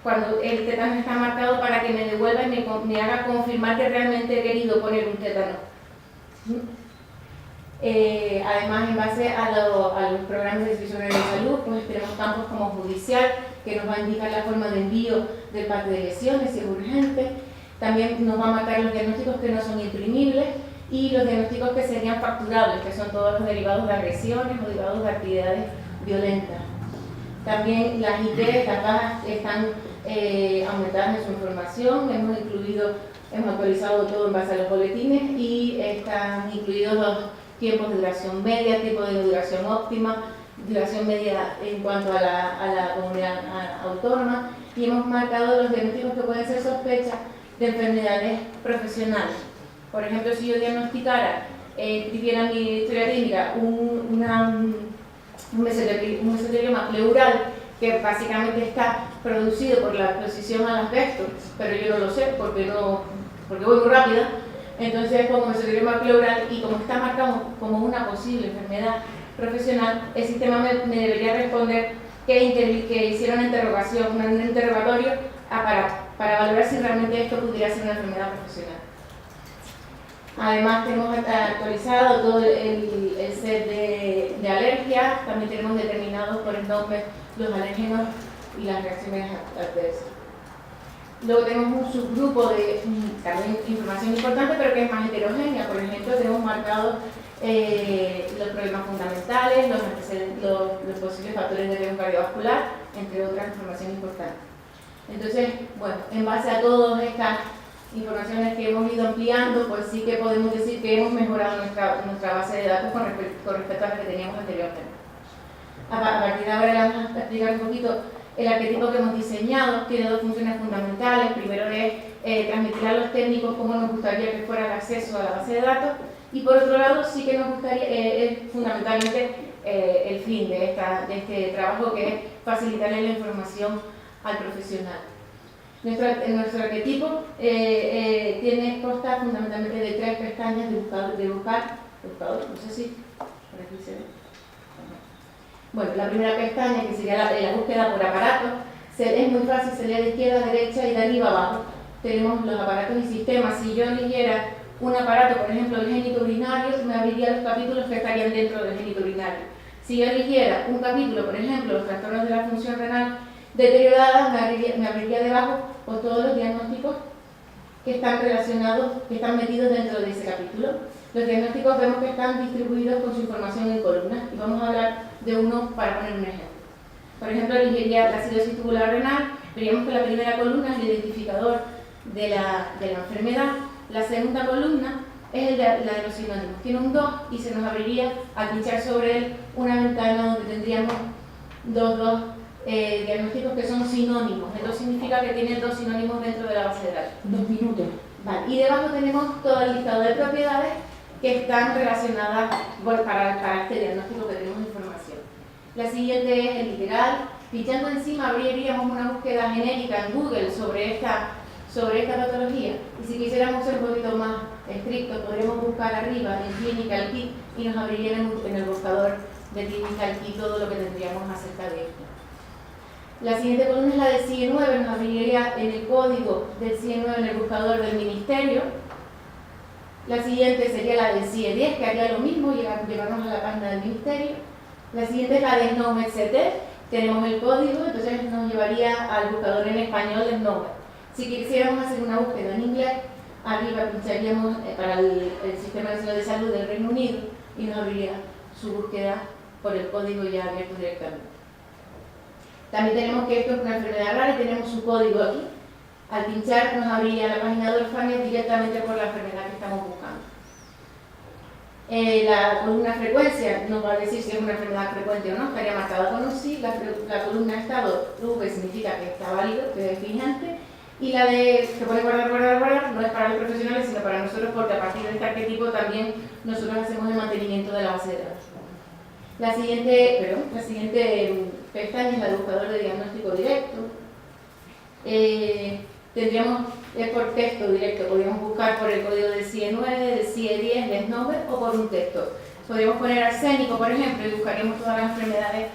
cuando el tétano está marcado para que me devuelva y me haga confirmar que realmente he querido poner un tétano. Además, en base a los programas de Servicio Nacional de Salud, pues tenemos campos como judicial, que nos va a indicar la forma de envío del parte de lesiones, si es urgente. También nos va a marcar los diagnósticos que no son imprimibles y los diagnósticos que serían facturables, que son todos los derivados de agresiones o derivados de actividades violentas. También las IT, las bajas están aumentadas en su información, hemos actualizado todo en base a los boletines y están incluidos los tiempos de duración media, tiempo de duración óptima, duración media en cuanto a la comunidad autónoma, y hemos marcado los diagnósticos que pueden ser sospechas de enfermedades profesionales. Por ejemplo, si yo diagnosticara, tuviera mi historia clínica un mesotelioma pleural que básicamente está producido por la exposición al asbesto, pero yo no lo sé porque voy muy rápida, entonces pongo mesotelioma pleural y como está marcado como una posible enfermedad profesional, el sistema me debería responder que hiciera una interrogación, un interrogatorio para valorar si realmente esto pudiera ser una enfermedad profesional. Además, tenemos actualizado todo el set de alergias, también tenemos determinados por el nombre los alérgenos y las reacciones adversas. Luego tenemos un subgrupo de también información importante, pero que es más heterogénea. Por ejemplo, tenemos marcados los problemas fundamentales, los posibles factores de riesgo cardiovascular, entre otras información importante. Entonces, bueno, en base a todas estas informaciones que hemos ido ampliando, pues sí que podemos decir que hemos mejorado nuestra base de datos con respecto a la que teníamos anteriormente. A partir de ahora vamos a explicar un poquito el arquetipo que hemos diseñado. Tiene dos funciones fundamentales. Primero es transmitir a los técnicos cómo nos gustaría que fuera el acceso a la base de datos, y por otro lado sí que nos gustaría, es fundamentalmente el fin de este trabajo, que es facilitarle la información al profesional. Nuestro arquetipo consta fundamentalmente de 3 pestañas de buscador, no sé si por aquí se ve. Bueno, la primera pestaña, que sería la búsqueda por aparatos, es muy fácil, sería de izquierda a derecha y de arriba a abajo. Tenemos los aparatos y sistemas. Si yo eligiera un aparato, por ejemplo el genitourinario, me abriría los capítulos que estarían dentro del genitourinario. Si yo eligiera un capítulo, por ejemplo, los trastornos de la función renal deterioradas, me abriría debajo con todos los diagnósticos que están relacionados, que están metidos dentro de ese capítulo. Los diagnósticos vemos que están distribuidos con su información en columnas, y vamos a hablar de uno para poner un ejemplo. Por ejemplo, elegiría la acidosis tubular renal, veríamos que la primera columna es el identificador de la enfermedad, la segunda columna es la de los sinónimos. Tiene un 2 y se nos abriría, al pinchar sobre él, una ventana donde tendríamos dos diagnósticos que son sinónimos. Esto significa que tienen 2 sinónimos dentro de la base de datos. 2 minutos. Vale. Y debajo tenemos todo el listado de propiedades que están relacionadas para este diagnóstico que tenemos información. La siguiente es el literal. Pinchando encima abriríamos una búsqueda genérica en Google sobre esta patología, y si quisiéramos ser un poquito más estrictos, podríamos buscar arriba en Clinical Key y nos abriría en el buscador de Clinical Key todo lo que tendríamos acerca de esto. La siguiente columna es la de CIE 9, nos abriría en el código del CIE 9 en el buscador del ministerio. La siguiente sería la del CIE 10, que haría lo mismo, llevarnos a la página del ministerio. La siguiente es la de SNOMED-CT, tenemos el código, entonces nos llevaría al buscador en español de SNOMED. Si quisiéramos hacer una búsqueda en inglés, arriba pincharíamos para el Sistema Nacional de Salud del Reino Unido y nos abriría su búsqueda por el código ya abierto directamente. También tenemos que esto es una enfermedad rara y tenemos su código aquí. Al pinchar nos abriría la página de Orfanias directamente por la enfermedad que estamos buscando. La columna frecuencia nos va a decir si es una enfermedad frecuente o no, estaría marcada con un sí. La columna estado, V, significa que está válido, que es vigente. Y la de se puede guardar, no es para los profesionales, sino para nosotros, porque a partir de este arquetipo también nosotros hacemos el mantenimiento de la base de datos. La siguiente pestaña es la de buscador de diagnóstico directo. Es por texto directo, podríamos buscar por el código del CIE 9, del CIE 10, de SNOMED o por un texto. Podríamos poner arsénico, por ejemplo, y buscaríamos todas las enfermedades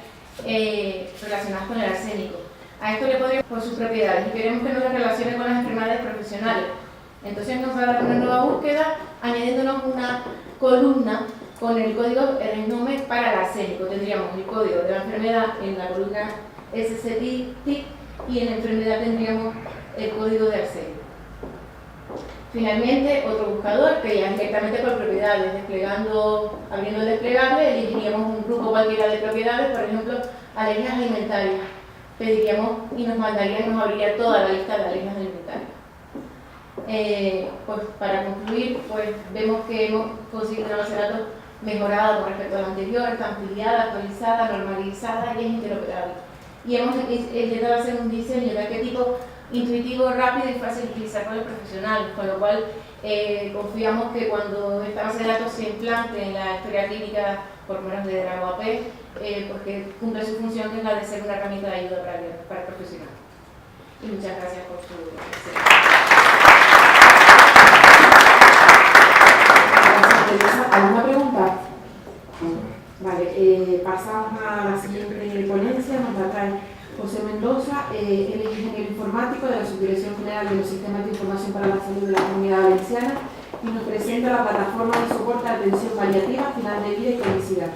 relacionadas con el arsénico. A esto le podríamos por sus propiedades y queremos que nos las relacione con las enfermedades profesionales. Entonces nos va a dar una nueva búsqueda añadiéndonos una columna con el código RENOME para el arsénico. Tendríamos el código de la enfermedad en la columna SCTIC y en la enfermedad tendríamos el código de arsénico. Finalmente, otro buscador que ya es directamente por propiedades, abriendo el desplegable, elegiríamos un grupo cualquiera de propiedades, por ejemplo, alergias alimentarias. Pediríamos y nos abriría toda la lista de alergias alimentarias. Pues para concluir, pues vemos que hemos conseguido una base de datos mejorada con respecto a la anterior, está ampliada, actualizada, normalizada y es interoperable. Y hemos intentado hacer un diseño de arquetipo intuitivo, rápido y fácil de utilizar por los profesionales, con lo cual confiamos que cuando esta base de datos se implante en la historia clínica, por menos de grado AP, porque cumple su función, que es la de ser una herramienta de ayuda para el profesional. Y muchas gracias por su atención. ¿Alguna pregunta? Vale, pasamos a la siguiente ponencia. Nos la trae José Mendoza, él es ingeniero informático de la Subdirección General de los Sistemas de Información para la Salud de la Comunidad Valenciana y nos presenta la plataforma de soporte de atención paliativa, final de vida y cronicidad.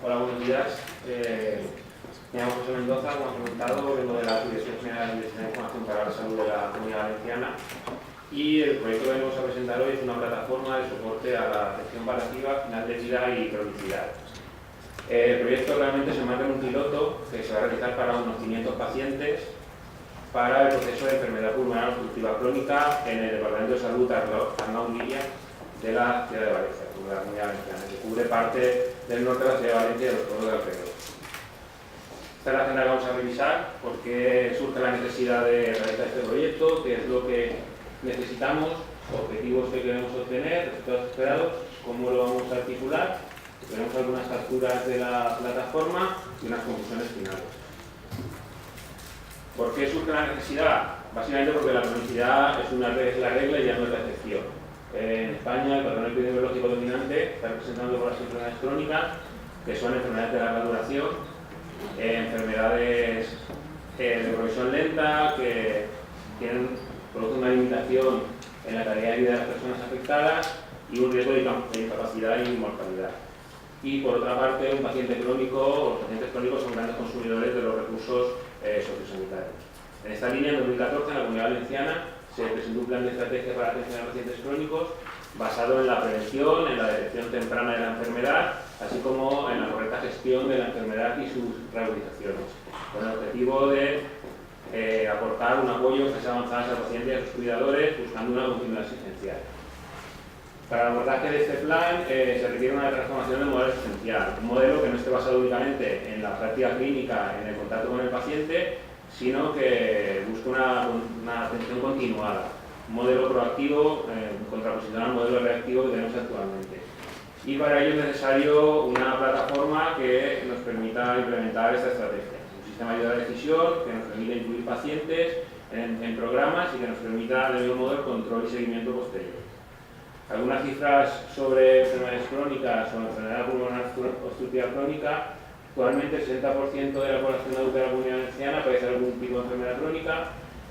Hola, buenos días. Me llamo José Mendoza, como ha comentado, vengo de la Subdirección General de Sistemas de Información para la Salud de la Comunidad Valenciana y el proyecto que venimos a presentar hoy es una plataforma de soporte a la atención paliativa, final de vida y cronicidad. El proyecto realmente se marca en un piloto que se va a realizar para unos 500 pacientes para el proceso de enfermedad pulmonar obstructiva crónica en el Departamento de Salud Arnau Milla de la ciudad de Valencia, de la Comunidad Valenciana, que cubre parte del norte de la ciudad de Valencia y de los pueblos de alrededor. Esta es la agenda que vamos a revisar, por qué surge la necesidad de realizar este proyecto, qué es lo que necesitamos, objetivos que queremos obtener, resultados esperados, cómo lo vamos a articular, tenemos algunas capturas de la plataforma y unas conclusiones finales. ¿Por qué surge la necesidad? Básicamente porque la cronicidad es la regla y ya no es la excepción. En España el patrón epidemiológico dominante está representado por las enfermedades crónicas, que son enfermedades de larga duración, enfermedades de progresión lenta, que producen una limitación en la calidad de vida de las personas afectadas y un riesgo de incapacidad y mortalidad. Y por otra parte, un paciente crónico, los pacientes crónicos son grandes consumidores de los recursos sociosanitarios. En esta línea, en 2014, en la Comunidad Valenciana, se presentó un plan de estrategia para atención a pacientes crónicos basado en la prevención, en la detección temprana de la enfermedad, así como en la correcta gestión de la enfermedad y sus rehabilitaciones, con el objetivo de aportar un apoyo que se avanzara al paciente y a sus cuidadores, buscando una continuidad asistencial. Para el abordaje de este plan se requiere una transformación del modelo asistencial, un modelo que no esté basado únicamente en la práctica clínica, en el contacto con el paciente, sino que busque una atención continuada, un modelo proactivo en contraposición al modelo reactivo que tenemos actualmente. Y para ello es necesario una plataforma que nos permita implementar esta estrategia, un sistema de ayuda a la decisión que nos permita incluir pacientes en programas y que nos permita, de mismo modo, el control y seguimiento posterior. Algunas cifras sobre enfermedades crónicas o enfermedad pulmonar obstructiva crónica. Actualmente el 60% de la población adulta de la Comunidad Valenciana padece algún tipo de enfermedad crónica,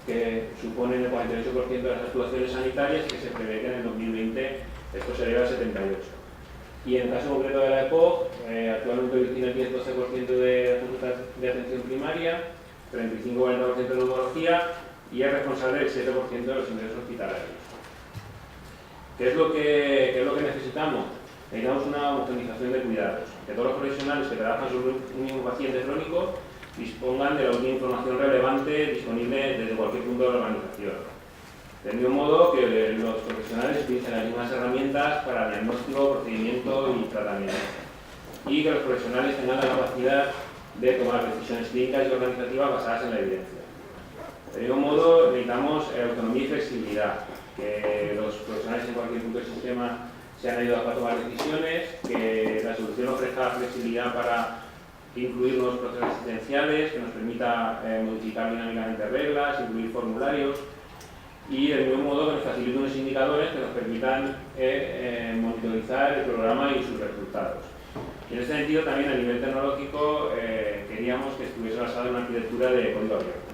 que suponen el 48% de las actuaciones sanitarias, que se prevé que en el 2020 esto se eleve al 78%. Y en el caso concreto de la EPOC, actualmente tiene el 10-12% de consultas de atención primaria, 35-40% de neumología y es responsable del 7% de los ingresos hospitalarios. ¿Qué es lo que necesitamos? Necesitamos una optimización de cuidados, que todos los profesionales que trabajan sobre un mismo paciente crónico dispongan de la última información relevante disponible desde cualquier punto de la organización. Del mismo modo que los profesionales utilicen las mismas herramientas para diagnóstico, procedimiento y tratamiento. Y que los profesionales tengan la capacidad de tomar decisiones clínicas y organizativas basadas en la evidencia. Del mismo modo necesitamos autonomía y flexibilidad, que los profesionales en cualquier punto del sistema sean ayudados para tomar decisiones, que la solución ofrezca flexibilidad para incluir nuevos procesos asistenciales, que nos permita modificar dinámicamente reglas, incluir formularios y del mismo modo que nos facilite unos indicadores que nos permitan monitorizar el programa y sus resultados. Y en este sentido también a nivel tecnológico queríamos que estuviese basado en una arquitectura de código abierto.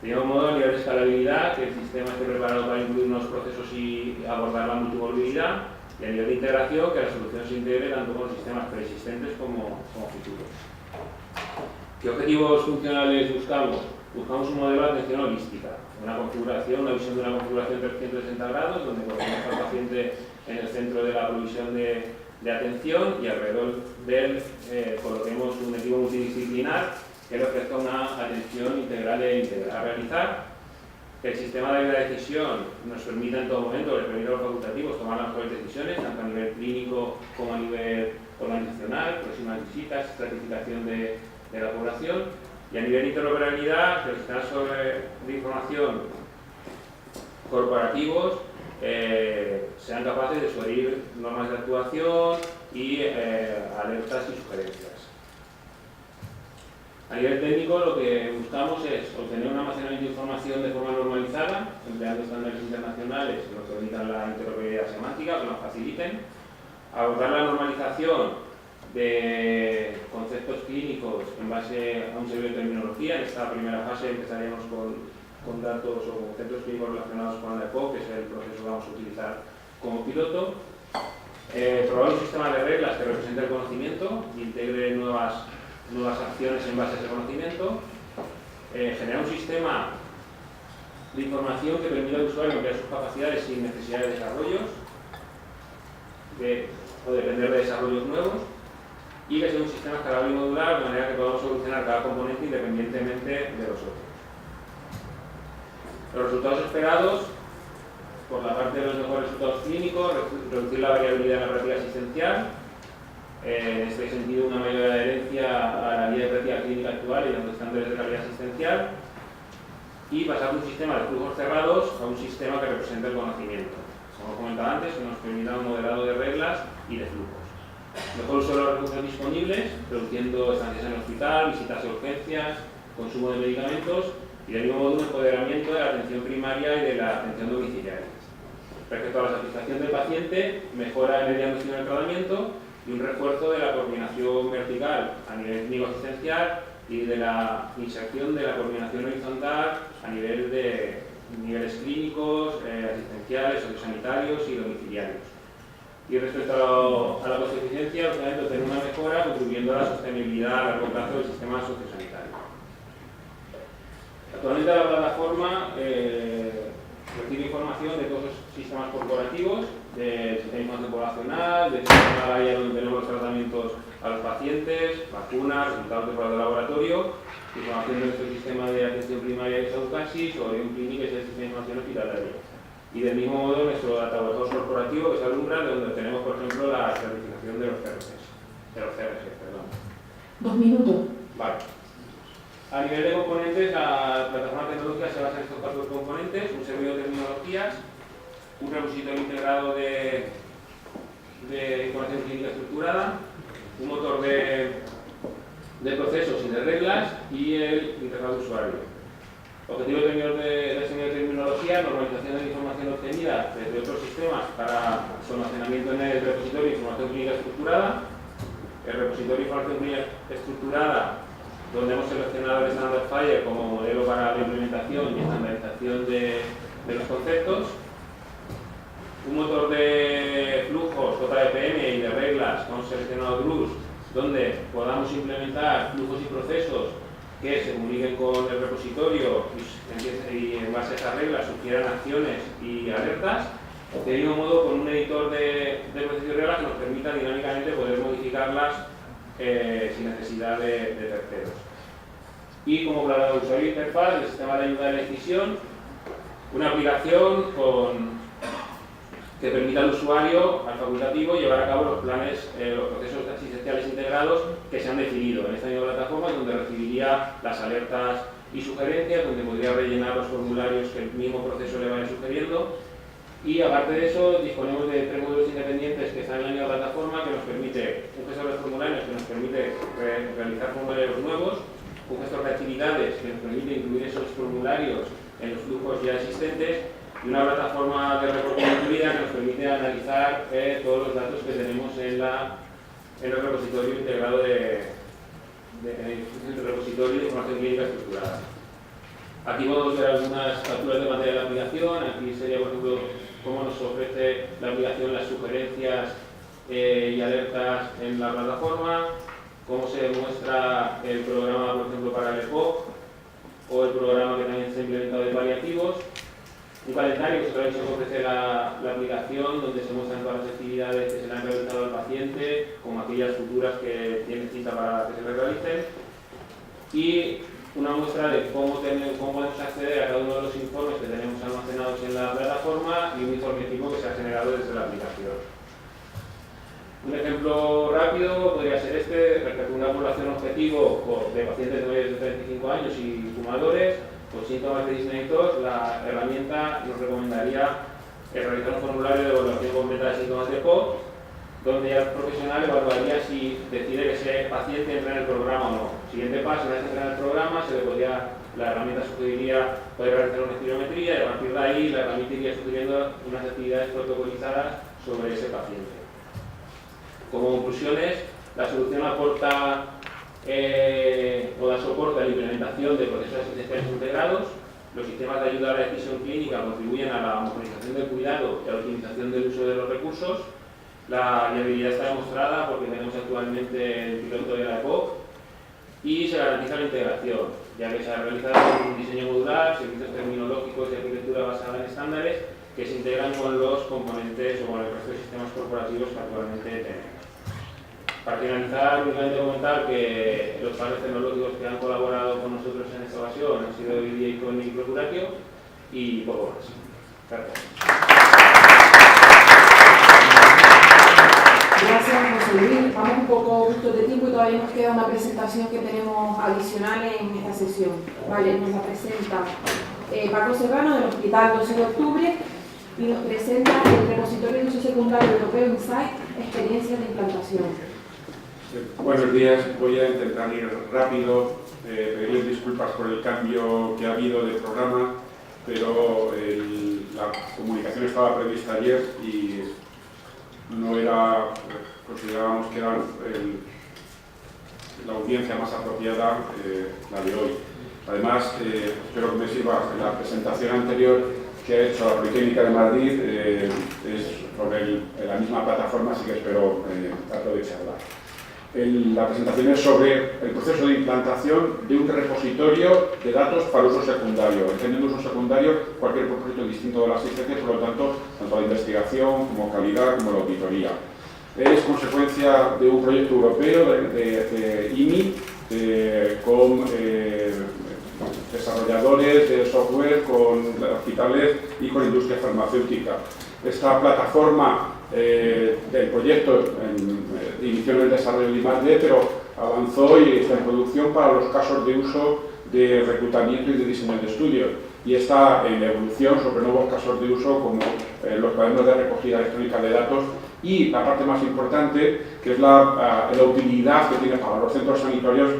De mismo modo, a nivel de escalabilidad, que el sistema esté preparado para incluir nuevos procesos y abordar la multivolubilidad, y a nivel de integración, que la solución se integre tanto con sistemas preexistentes como futuros. ¿Qué objetivos funcionales buscamos? Buscamos un modelo de atención holística, una visión de una configuración 360 grados, donde colocamos al paciente en el centro de la provisión de atención y alrededor de él coloquemos un equipo multidisciplinar que le ofrezca una atención integral a realizar, que el sistema de ayuda de decisión nos permita en todo momento, les permita a los facultativos tomar las mejores decisiones, tanto a nivel clínico como a nivel organizacional, próximas visitas, estratificación de la población, y a nivel de interoperabilidad, que los sistemas de información corporativos sean capaces de sugerir normas de actuación y alertas y sugerencias. A nivel técnico, lo que buscamos es obtener un almacenamiento de información de forma normalizada, empleando estándares internacionales que nos permitan la interoperabilidad semántica, que nos faciliten, abordar la normalización de conceptos clínicos en base a un servicio de terminología. En esta primera fase empezaríamos con datos o conceptos clínicos relacionados con la EPOC, que es el proceso que vamos a utilizar como piloto. Probar un sistema de reglas que represente el conocimiento e integre nuevas acciones en base a ese conocimiento. Generar un sistema de información que permita al usuario ampliar sus capacidades sin necesidad de desarrollos o depender de desarrollos nuevos, y que sea un sistema escalable y modular de manera que podamos solucionar cada componente independientemente de los otros. Los resultados esperados, por la parte de los mejores resultados clínicos, reducir la variabilidad en la práctica asistencial, en este sentido una mayor adherencia a la guía de práctica clínica actual y a los estándares de calidad asistencial, y pasar de un sistema de flujos cerrados a un sistema que represente el conocimiento, como comentaba antes, que nos permita un modelado de reglas y de flujos. Mejor uso de los recursos disponibles, reduciendo estancias en el hospital, visitas de urgencias, consumo de medicamentos, y del mismo modo un empoderamiento de la atención primaria y de la atención domiciliaria. Respecto a la satisfacción del paciente, mejora en el diagnóstico y el tratamiento y un refuerzo de la coordinación vertical a nivel clínico-asistencial y de la inserción de la coordinación horizontal a nivel de niveles clínicos, asistenciales, sociosanitarios y domiciliarios. Y respecto a la costo-eficiencia, obviamente obtener una mejora contribuyendo a la sostenibilidad a largo plazo del sistema sociosanitario. Actualmente la plataforma recibe información de todos los sistemas corporativos, del sistema de información poblacional, del sistema de la área donde tenemos los tratamientos a los pacientes, vacunas, resultados de pruebas de laboratorio, información de nuestro sistema de atención primaria de salud casis o de un clínico que es el sistema de información hospitalaria. Y del mismo modo nuestro data warehouse corporativo, que es Alumbra, donde tenemos, por ejemplo, la certificación de los CRGs. 2 minutos. Vale. A nivel de componentes, la plataforma tecnológica se basa en estos 4 componentes: un servidor de terminologías, un repositorio integrado de información clínica estructurada, un motor de procesos y de reglas y el interfaz de usuario. Objetivo de diseño de terminología: normalización de la información obtenida desde otros sistemas para su almacenamiento en el repositorio de información clínica estructurada. El repositorio de información clínica estructurada, donde hemos seleccionado el Standard FHIR como modelo para la implementación y estandarización de los conceptos. Un motor de flujos JVPM y de reglas que hemos seleccionado GRUS, donde podamos implementar flujos y procesos que se comuniquen con el repositorio y en base a esas reglas sugieran acciones y alertas. De mismo modo, con un editor de procesos y reglas que nos permita dinámicamente poder modificarlas sin necesidad de terceros. Y como aclarado de usuario interfaz, el sistema de ayuda de la decisión, una aplicación que permita al usuario, al facultativo, llevar a cabo los planes, los procesos asistenciales integrados que se han definido en esta misma plataforma, donde recibiría las alertas y sugerencias, donde podría rellenar los formularios que el mismo proceso le vaya sugiriendo. Y aparte de eso, disponemos de 3 módulos independientes que están en la misma plataforma, que nos permite un gestor de formularios que nos permite formularios en los flujos ya existentes y una plataforma de reporting incluida que nos permite analizar todos los datos que tenemos en el repositorio integrado de repositorio de información clínica estructurada. Aquí podemos ver algunas capturas de pantalla de la aplicación. Aquí sería, por ejemplo, cómo nos ofrece la aplicación las sugerencias y alertas en la plataforma, cómo se muestra el programa, por ejemplo, para el EPOC, o el programa que también se ha implementado de paliativos, un calendario que también se ofrece la aplicación, donde se muestran todas las actividades que se le han realizado al paciente, como aquellas futuras que tienen cita para que se le realicen, y una muestra de cómo podemos acceder a cada uno de los informes que tenemos almacenados en la plataforma y un informe tipo que se ha generado desde la aplicación. Un ejemplo rápido podría ser este: respecto a una población objetivo de pacientes de mayores de 35 años y fumadores con síntomas de Disney 2, la herramienta nos recomendaría realizar un formulario de evaluación completa de síntomas de POC, donde ya el profesional evaluaría si decide que ese paciente entra en el programa o no. Siguiente paso: una vez entra en el programa, la herramienta sugeriría poder realizar una espirometría, y a partir de ahí la herramienta iría sugiriendo unas actividades protocolizadas sobre ese paciente. Como conclusiones, la solución aporta o da soporte a la implementación de procesos asistenciales integrados. Los sistemas de ayuda a la decisión clínica contribuyen a la homogenización del cuidado y a la optimización del uso de los recursos. La viabilidad está demostrada porque tenemos actualmente el piloto de la EPOC, y se garantiza la integración, ya que se ha realizado un diseño modular, servicios terminológicos y arquitectura basada en estándares que se integran con los componentes o con el resto de sistemas corporativos que actualmente tenemos. Para finalizar, únicamente comentar que los paneles tecnológicos que han colaborado con nosotros en esta ocasión han sido Vidia, Icon y Procuratio, y poco más. Gracias. Gracias, José Luis. Vamos un poco justo de tiempo y todavía nos queda una presentación que tenemos adicional en esta sesión. Vale, nos la presenta Paco Serrano del Hospital 12 de Octubre y nos presenta el repositorio de uso secundario europeo Insight, experiencias de implantación. Buenos días, voy a intentar ir rápido, pedirles disculpas por el cambio que ha habido de programa, pero la comunicación estaba prevista ayer y no era, considerábamos que era la audiencia más apropiada la de hoy. Además, espero que me sirva la presentación anterior que ha hecho la Politécnica de Madrid, es sobre la misma plataforma, así que espero aprovecharla. La presentación es sobre el proceso de implantación de un repositorio de datos para uso secundario. Entendiendo uso secundario, cualquier propósito distinto de la asistencia, por lo tanto, tanto la investigación como calidad como la auditoría. Es consecuencia de un proyecto europeo de IMI con desarrolladores de software, con hospitales y con industria farmacéutica. Esta plataforma del proyecto inició en el desarrollo de I+D, pero avanzó y está en producción para los casos de uso de reclutamiento y de diseño de estudios, y está en evolución sobre nuevos casos de uso como los cuadernos de recogida electrónica de datos y la parte más importante, que es la utilidad que tiene para los centros sanitarios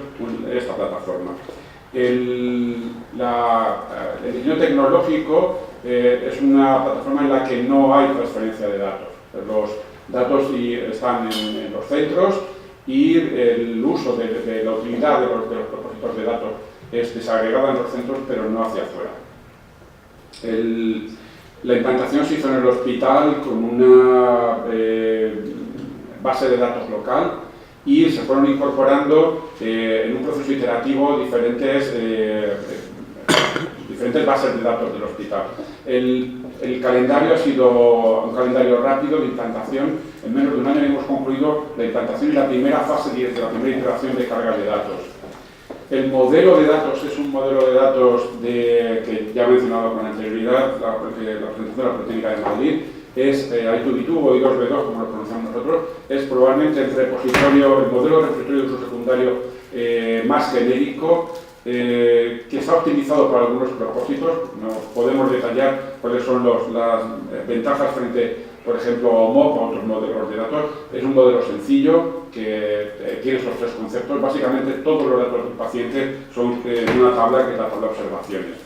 esta plataforma. El diseño tecnológico es una plataforma en la que no hay transferencia de datos. Los datos están en los centros y el uso de la utilidad de los propósitos de datos es desagregada en los centros, pero no hacia afuera. La implantación se hizo en el hospital con una base de datos local y se fueron incorporando en un proceso iterativo diferentes bases de datos del hospital. El calendario ha sido un calendario rápido de implantación. En menos de un año hemos concluido la implantación y la primera fase de la primera iteración de carga de datos. El modelo de datos es un modelo de datos que ya he mencionado con anterioridad, la presentación de la Politécnica de Madrid. Es I2B2 o I2B2, como lo pronunciamos nosotros. Es probablemente el modelo de repositorio de uso secundario más genérico, que está optimizado para algunos propósitos. No podemos detallar cuáles son las ventajas frente, por ejemplo, a OMOP o a otros modelos de datos. Es un modelo sencillo que tiene esos tres conceptos. Básicamente todos los datos del paciente son en una tabla que es la tabla de observaciones.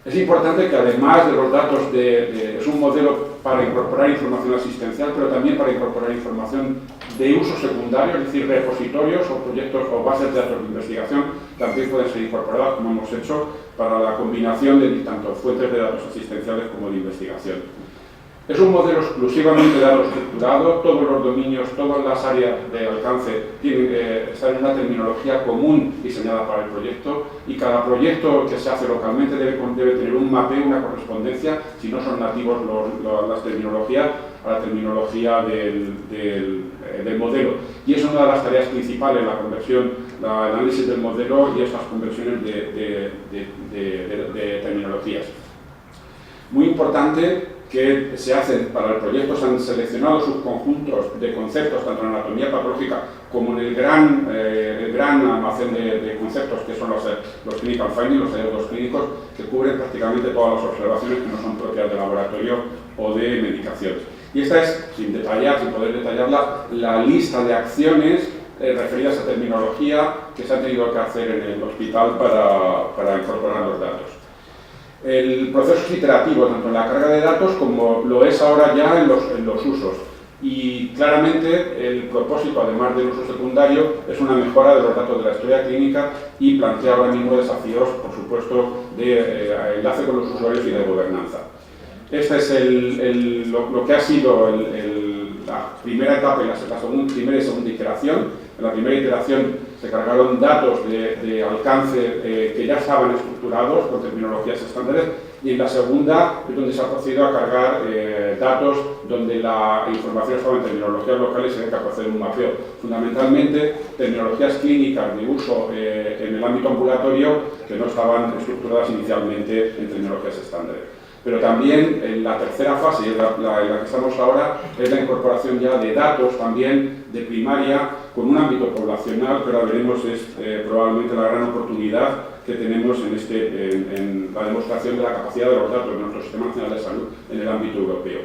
Es importante que además de los datos, es un modelo para incorporar información asistencial, pero también para incorporar información de uso secundario, es decir, repositorios o proyectos o bases de datos de investigación también pueden ser incorporadas, como hemos hecho, para la combinación de tanto fuentes de datos asistenciales como de investigación. Es un modelo exclusivamente de datos estructurado, todos los dominios, todas las áreas de alcance están en una terminología común diseñada para el proyecto y cada proyecto que se hace localmente debe tener un mapeo, una correspondencia, si no son nativos las terminologías, a la terminología del modelo. Y es una de las tareas principales, la conversión, el análisis del modelo y esas conversiones de terminologías. Muy importante que se hacen para el proyecto, se han seleccionado subconjuntos de conceptos, tanto en anatomía patológica como en el gran almacén de conceptos que son los clinical findings, los hallazgos clínicos, que cubren prácticamente todas las observaciones que no son propias de laboratorio o de medicación. Y esta es, sin poder detallarla, la lista de acciones referidas a terminología que se han tenido que hacer en el hospital para incorporar los datos. El proceso es iterativo, tanto en la carga de datos como lo es ahora ya en los usos. Y claramente el propósito, además del uso secundario, es una mejora de los datos de la historia clínica y plantea ahora mismo desafíos, por supuesto, de enlace con los usuarios y de gobernanza. Este es lo que ha sido la primera etapa y la primera y segunda iteración. En la primera iteración se cargaron datos de alcance que ya estaban estructurados con terminologías estándares y en la segunda es donde se ha procedido a cargar datos donde la información estaba en terminologías locales y se había que hacer un mapeo. Fundamentalmente terminologías clínicas de uso en el ámbito ambulatorio que no estaban estructuradas inicialmente en terminologías estándares. Pero también en la tercera fase, en la que estamos ahora, es la incorporación ya de datos también de primaria con un ámbito poblacional, que ahora veremos es probablemente la gran oportunidad que tenemos en la demostración de la capacidad de los datos de nuestro Sistema Nacional de Salud en el ámbito europeo.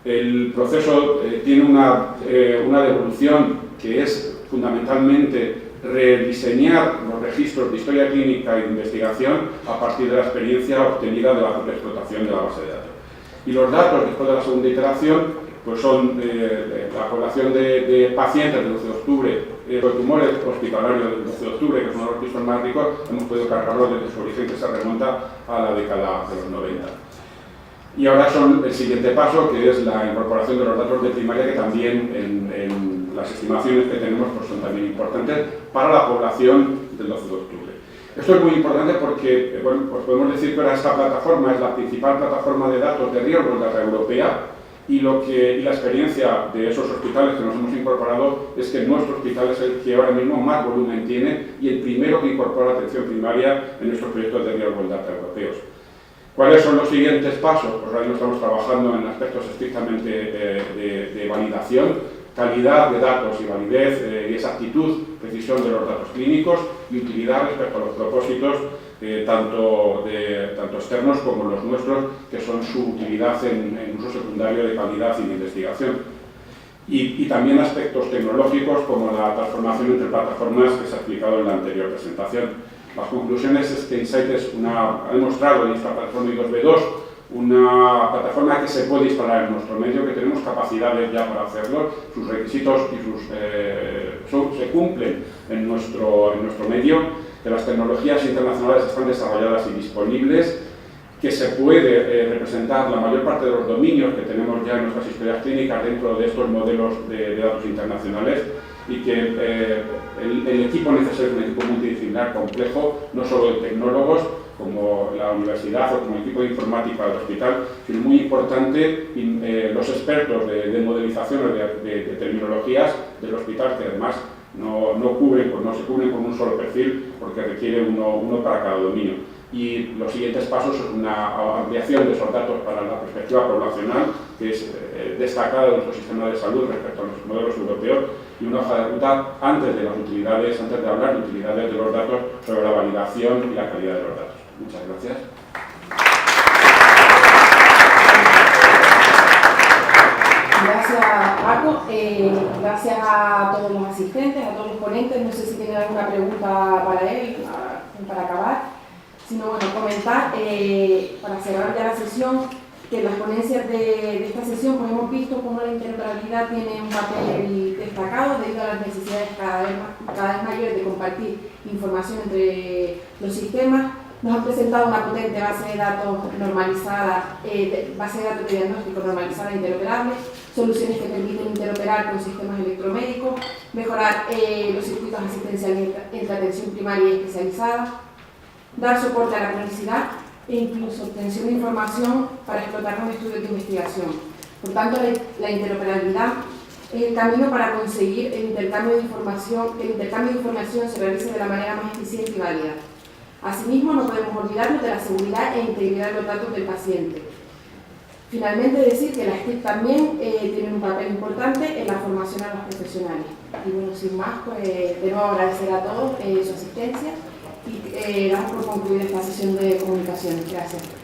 El proceso tiene una devolución que es fundamentalmente rediseñar los registros de historia clínica y de investigación a partir de la experiencia obtenida de la propia explotación de la base de datos. Y los datos, después de la segunda iteración, pues son la población de pacientes del 12 de octubre, los tumores hospitalarios del 12 de octubre, que son los pisos más ricos, hemos podido cargarlos desde su origen, que se remonta a la década de los 90. Y ahora son el siguiente paso, que es la incorporación de los datos de primaria, que también en las estimaciones que tenemos pues son también importantes para la población del 12 de octubre. Esto es muy importante porque bueno, pues podemos decir que ahora esta plataforma es la principal plataforma de datos de Real World Data europea y la experiencia de esos hospitales que nos hemos incorporado es que nuestro hospital es el que ahora mismo más volumen tiene y el primero que incorpora atención primaria en nuestros proyectos de Real World Data europeos. ¿Cuáles son los siguientes pasos? Pues ahora mismo estamos trabajando en aspectos estrictamente de validación, calidad de datos y validez y exactitud, precisión de los datos clínicos y utilidad respecto a los propósitos tanto externos como los nuestros, que son su utilidad en uso secundario de calidad y de investigación. Y también aspectos tecnológicos como la transformación entre plataformas que se ha explicado en la anterior presentación. Las conclusiones es que Insight ha demostrado en esta plataforma I2B2 una plataforma que se puede instalar en nuestro medio, que tenemos capacidades ya para hacerlo, sus requisitos y se cumplen en nuestro medio, que las tecnologías internacionales están desarrolladas y disponibles, que se puede representar la mayor parte de los dominios que tenemos ya en nuestras historias clínicas dentro de estos modelos de datos internacionales y que el equipo necesario es un equipo multidisciplinar complejo, no solo de tecnólogos, como la universidad o como el equipo de informática del hospital, sino muy importante los expertos de modelización o de terminologías del hospital, que además no se cubren con un solo perfil porque requiere uno para cada dominio. Y los siguientes pasos son una ampliación de esos datos para la perspectiva poblacional, que es destacada de nuestro sistema de salud respecto a nuestros modelos europeos, y una hoja de ruta antes de hablar de utilidades de los datos sobre la validación y la calidad de los datos. Muchas gracias. Gracias, Paco. Gracias a todos los asistentes, a todos los ponentes. No sé si tienen alguna pregunta para él, para acabar. sino bueno, comentar, para cerrar ya la sesión, que en las ponencias de esta sesión pues hemos visto cómo la interoperabilidad tiene un papel destacado debido a las necesidades cada vez mayores de compartir información entre los sistemas. Nos han presentado una potente base de datos normalizada, base de datos de diagnóstico normalizada e interoperable, soluciones que permiten interoperar con sistemas electromédicos, mejorar los circuitos asistenciales entre atención primaria y especializada, dar soporte a la cronicidad e incluso obtención de información para explotar con estudios de investigación. Por tanto, la interoperabilidad es el camino para conseguir el intercambio de información, que el intercambio de información se realice de la manera más eficiente y válida. Asimismo, no podemos olvidarnos de la seguridad e integridad de los datos del paciente. Finalmente, decir que las TIC también tienen un papel importante en la formación a los profesionales. Y bueno, sin más, pues de nuevo agradecer a todos su asistencia y damos por concluida esta sesión de comunicación. Gracias.